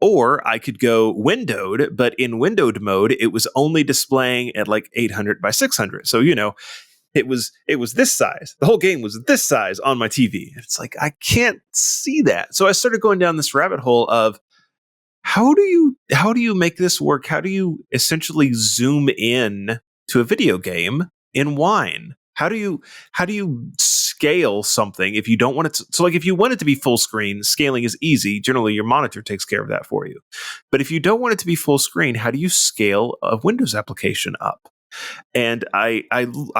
Or I could go windowed, but in windowed mode, it was only displaying at like 800 by 600. So, it was this size. The whole game was this size on my TV. It's like, I can't see that. So I started going down this rabbit hole of how do you make this work? How do you essentially zoom in to a video game in Wine? How do you scale something if you don't want it to? So like if you want it to be full screen, scaling is easy. Generally, your monitor takes care of that for you. But if you don't want it to be full screen, how do you scale a Windows application up? And I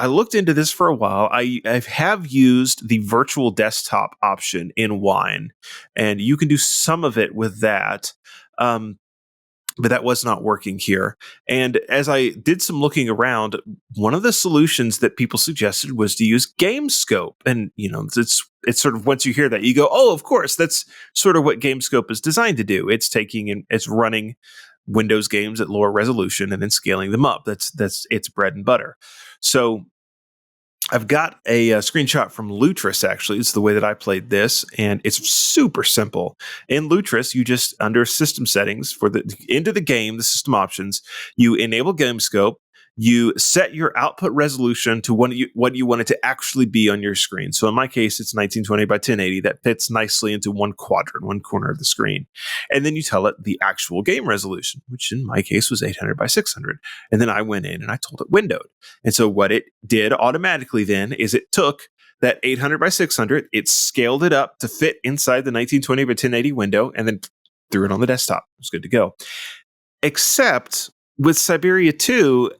looked into this for a while. I have used the virtual desktop option in Wine, and you can do some of it with that. But that was not working here. And as I did some looking around, one of the solutions that people suggested was to use GameScope. And, it's sort of, once you hear that, you go, oh, of course, that's sort of what GameScope is designed to do. It's it's running Windows games at lower resolution and then scaling them up. That's its bread and butter. So I've got a screenshot from Lutris, actually. It's the way that I played this, and it's super simple. In Lutris, you just, under system settings, into the game, the system options, you enable GameScope, you set your output resolution to what you want it to actually be on your screen. So in my case, it's 1920 by 1080. That fits nicely into one corner of the screen. And then you tell it the actual game resolution, which in my case was 800 by 600. And then I went in and I told it windowed. And so what it did automatically then is it took that 800 by 600, it scaled it up to fit inside the 1920 by 1080 window, and then threw it on the desktop. It was good to go. Except with Syberia 2,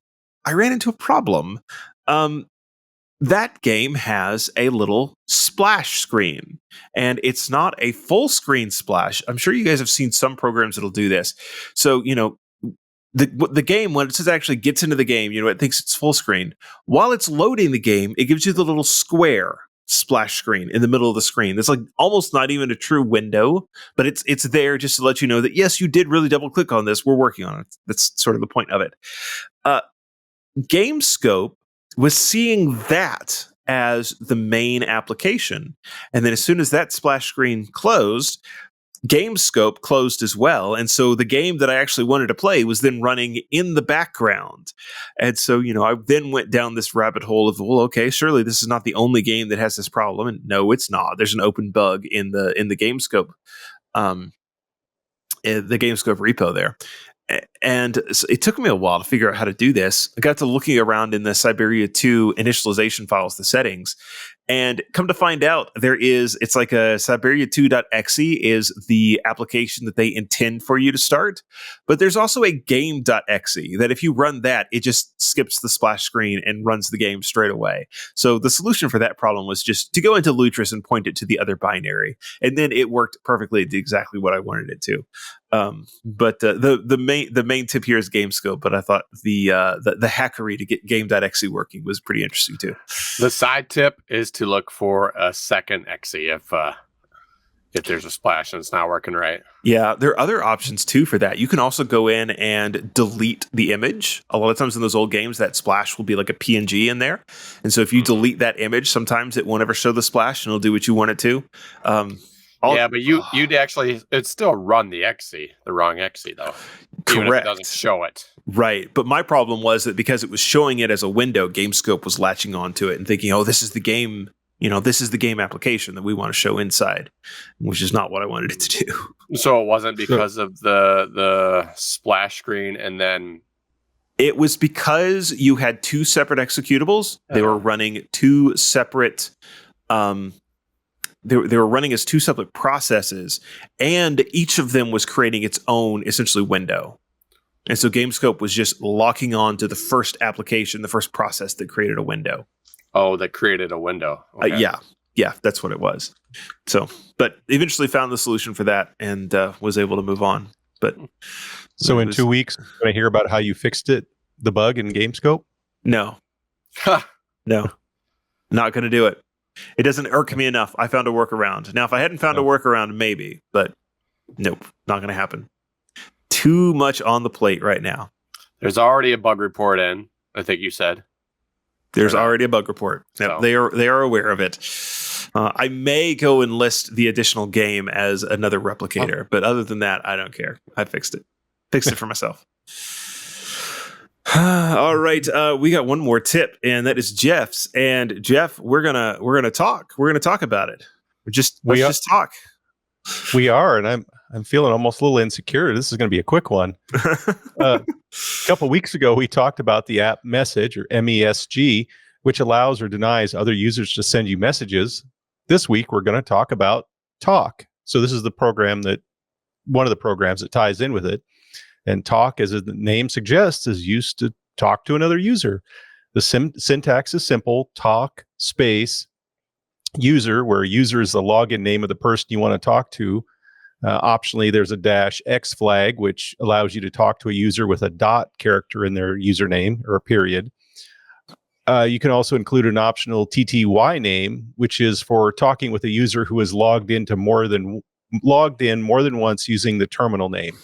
I ran into a problem. That game has a little splash screen, and it's not a full screen splash. I'm sure you guys have seen some programs that'll do this. So, the game, when it actually gets into the game, it thinks it's full screen. While it's loading the game, it gives you the little square splash screen in the middle of the screen. It's like almost not even a true window, but it's there just to let you know that, yes, you did really double click on this. We're working on it. That's sort of the point of it. GameScope was seeing that as the main application. And then as soon as that splash screen closed, GameScope closed as well. And so the game that I actually wanted to play was then running in the background. And so, I then went down this rabbit hole of, well, okay, surely this is not the only game that has this problem. And no, it's not. There's an open bug in the GameScope, the GameScope repo there. And so it took me a while to figure out how to do this. I got to looking around in the Siberia 2 initialization files, the settings, and come to find out it's like a Siberia2.exe is the application that they intend for you to start. But there's also a game.exe that if you run that, it just skips the splash screen and runs the game straight away. So the solution for that problem was just to go into Lutris and point it to the other binary. And then it worked perfectly. It did exactly what I wanted it to. But the main tip here is GameScope, but I thought the hackery to get game.exe working was pretty interesting too. The side tip is to look for a second exe if there's a splash and it's not working right. Yeah, there are other options too for that. You can also go in and delete the image. A lot of times in those old games, that splash will be like a PNG in there. And so if you delete that image, sometimes it won't ever show the splash and it'll do what you want it to. But you'd actually, it'd still run the exe, the wrong exe though. Even if it doesn't show it. Right. But my problem was that because it was showing it as a window, GameScope was latching onto it and thinking, oh, this is the game, this is the game application that we want to show inside, which is not what I wanted it to do. So it wasn't because of the splash screen and then... It was because you had two separate executables. They were running two separate... They were running as two separate processes, and each of them was creating its own, essentially, window. And so GameScope was just locking on to the first application, the first process that created a window. Oh, that created a window. Okay. Yeah, that's what it was. So, but eventually found the solution for that and was able to move on. But so in 2 weeks, we're going to hear about how you fixed it, the bug in GameScope? No, not going to do it. It doesn't irk me enough. I found a workaround. Now, if I hadn't found a workaround, maybe, but nope, not going to happen. Too much on the plate right now. There's already a bug report in, I think you said. There's already a bug report. Yep, so. They are aware of it. I may go and list the additional game as another replicator, but other than that, I don't care. I fixed it. Fixed it for myself. All right, we got one more tip, and that is Jeff's. And Jeff, we're gonna talk. We're gonna talk about it. Let's just talk. We are, and I'm feeling almost a little insecure. This is going to be a quick one. A couple weeks ago, we talked about the app Message, or MESG, which allows or denies other users to send you messages. This week, we're going to talk about Talk. So this is one of the programs that ties in with it. And Talk, as the name suggests, is used to talk to another user. The syntax is simple: talk space user, where user is the login name of the person you want to talk to. Optionally, there's a -X flag, which allows you to talk to a user with a dot character in their username or a period. You can also include an optional TTY name, which is for talking with a user who is logged in more than once using the terminal name.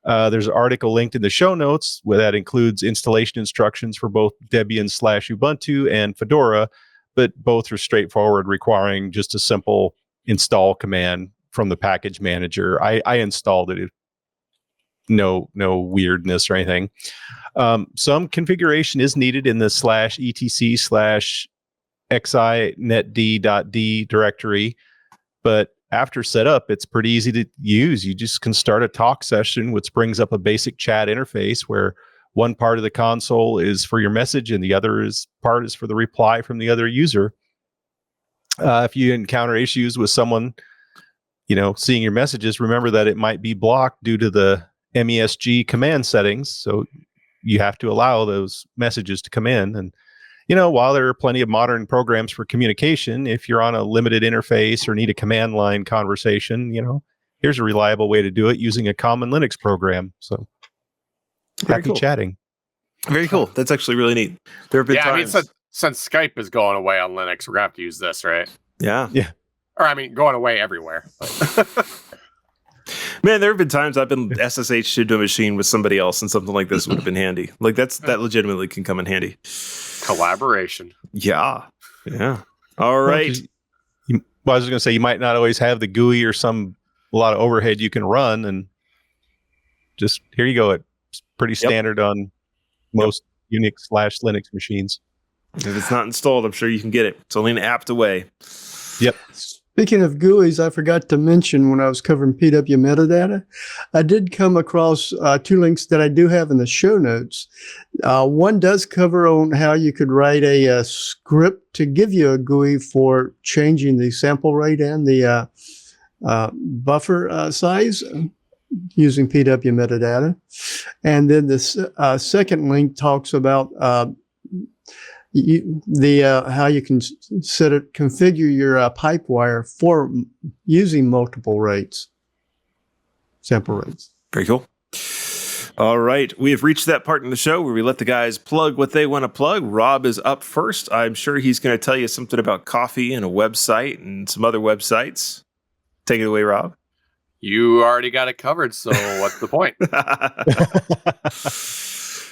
There's an article linked in the show notes where that includes installation instructions for both Debian/Ubuntu and Fedora, but both are straightforward, requiring just a simple install command from the package manager. I installed it. No weirdness or anything. Some configuration is needed in the /etc/xinetd.d directory, but after setup, it's pretty easy to use. You just can start a talk session, which brings up a basic chat interface where one part of the console is for your message and the other part is for the reply from the other user. If you encounter issues with someone, seeing your messages, remember that it might be blocked due to the MESG command settings. So you have to allow those messages to come in. And while there are plenty of modern programs for communication, if you're on a limited interface or need a command line conversation, here's a reliable way to do it using a common Linux program. So happy chatting. Very cool. That's actually really neat. There have been times. Since Skype is going away on Linux, we're going to have to use this, right? Yeah. Or, going away everywhere. Man, there have been times I've been SSH to a machine with somebody else, and something like this would have been handy. Like that legitimately can come in handy. Collaboration. Yeah. All right. I was going to say, you might not always have the GUI or some a lot of overhead you can run, and just here you go. It's pretty standard on most Unix/Linux machines. If it's not installed, I'm sure you can get it. It's only an apt away. Yep. Speaking of GUIs, I forgot to mention when I was covering PW metadata, I did come across 2 links that I do have in the show notes. One does cover on how you could write a script to give you a GUI for changing the sample rate and the buffer size using PW metadata. And then this second link talks about how you can configure your pipe wire for using multiple rates, sample rates. Very cool. All right. We have reached that part in the show where we let the guys plug what they want to plug. Rob is up first. I'm sure he's going to tell you something about coffee and a website and some other websites. Take it away, Rob. You already got it covered, so what's the point?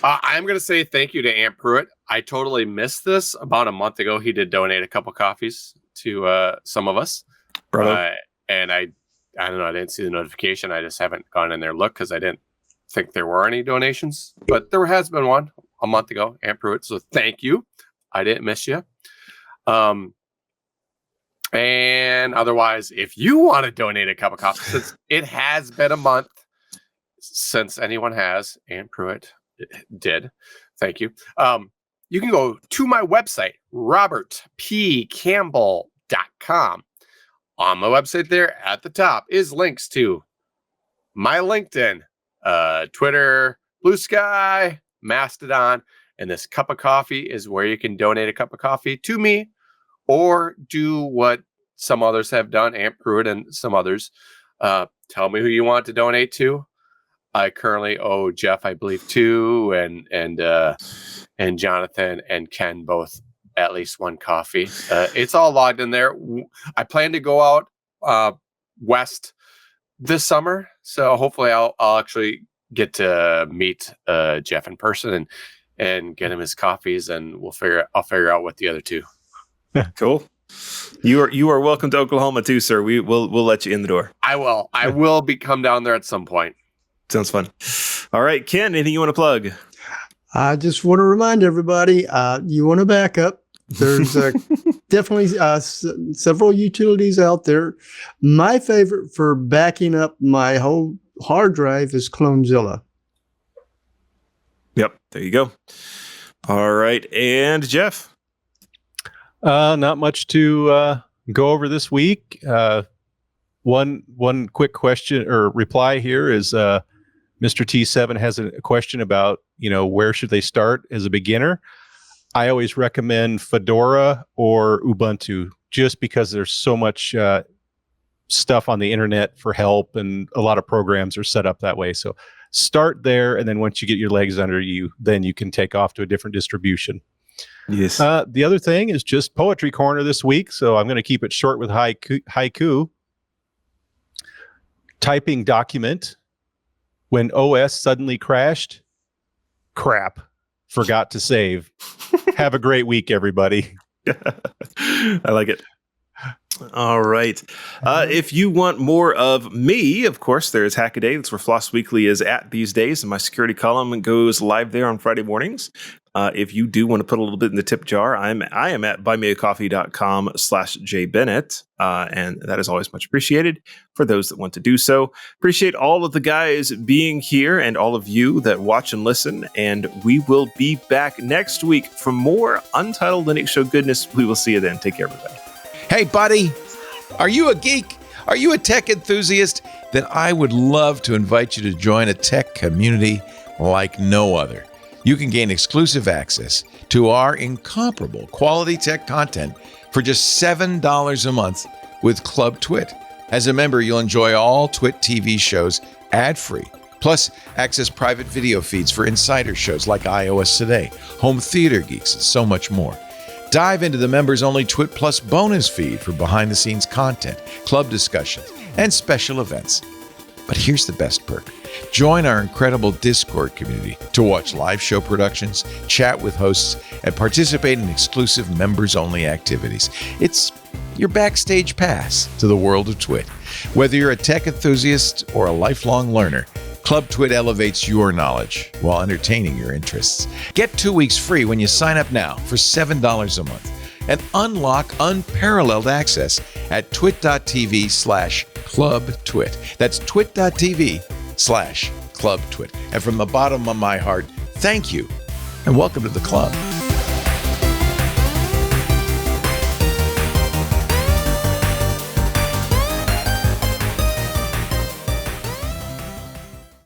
I'm going to say thank you to Ant Pruitt. I totally missed this. About a month ago, he did donate a couple coffees to some of us. And I don't know, I didn't see the notification. I just haven't gone in there and looked because I didn't think there were any donations. But there has been one a month ago, Ant Pruitt. So thank you. I didn't miss you. And otherwise, if you want to donate a cup of coffee, since it has been a month since anyone has, Ant Pruitt did. Thank you. You can go to my website, robertpcampbell.com. On my website there at the top is links to my LinkedIn, Twitter, Blue Sky, Mastodon, and this cup of coffee is where you can donate a cup of coffee to me or do what some others have done, Ant Pruitt and some others. Tell me who you want to donate to. I currently owe Jeff, I believe, 2, and Jonathan and Ken both at least 1 coffee. It's all logged in there. I plan to go out west this summer, so hopefully I'll actually get to meet Jeff in person and get him his coffees, and I'll figure out what the other 2. Cool. You are welcome to Oklahoma too, sir. We'll let you in the door. I will. I will come down there at some point. Sounds fun. All right, Ken, anything you want to plug? I just want to remind everybody, you want to back up. There's definitely several utilities out there. My favorite for backing up my whole hard drive is Clonezilla. Yep, there you go. All right, and Jeff? Not much to go over this week. One quick question or reply here is Mr. T7 has a question about, where should they start as a beginner? I always recommend Fedora or Ubuntu just because there's so much stuff on the internet for help and a lot of programs are set up that way. So start there, and then once you get your legs under you, then you can take off to a different distribution. Yes. The other thing is just Poetry Corner this week, so I'm going to keep it short with haiku. Typing document. When OS suddenly crashed, crap, forgot to save. Have a great week, everybody. I like it. All right. If you want more of me, of course, there's Hackaday. That's where Floss Weekly is at these days. And my security column goes live there on Friday mornings. If you do want to put a little bit in the tip jar, I am at buymeacoffee.com/jbennett. And that is always much appreciated for those that want to do so. Appreciate all of the guys being here and all of you that watch and listen. And we will be back next week for more Untitled Linux Show goodness. We will see you then. Take care, everybody. Hey, buddy, are you a geek? Are you a tech enthusiast? Then I would love to invite you to join a tech community like no other. You can gain exclusive access to our incomparable quality tech content for just $7 a month with Club TWiT. As a member, you'll enjoy all TWiT TV shows ad-free, plus access private video feeds for insider shows like iOS Today, Home Theater Geeks, and so much more. Dive into the members-only TWiT Plus bonus feed for behind-the-scenes content, club discussions, and special events. But here's the best perk. Join our incredible Discord community to watch live show productions, chat with hosts, and participate in exclusive members-only activities. It's your backstage pass to the world of TWiT. Whether you're a tech enthusiast or a lifelong learner, Club TWiT elevates your knowledge while entertaining your interests. Get 2 weeks free when you sign up now for $7 a month and unlock unparalleled access at twit.tv/clubtwit. That's twit.tv/clubtwit. And from the bottom of my heart, thank you and welcome to the club.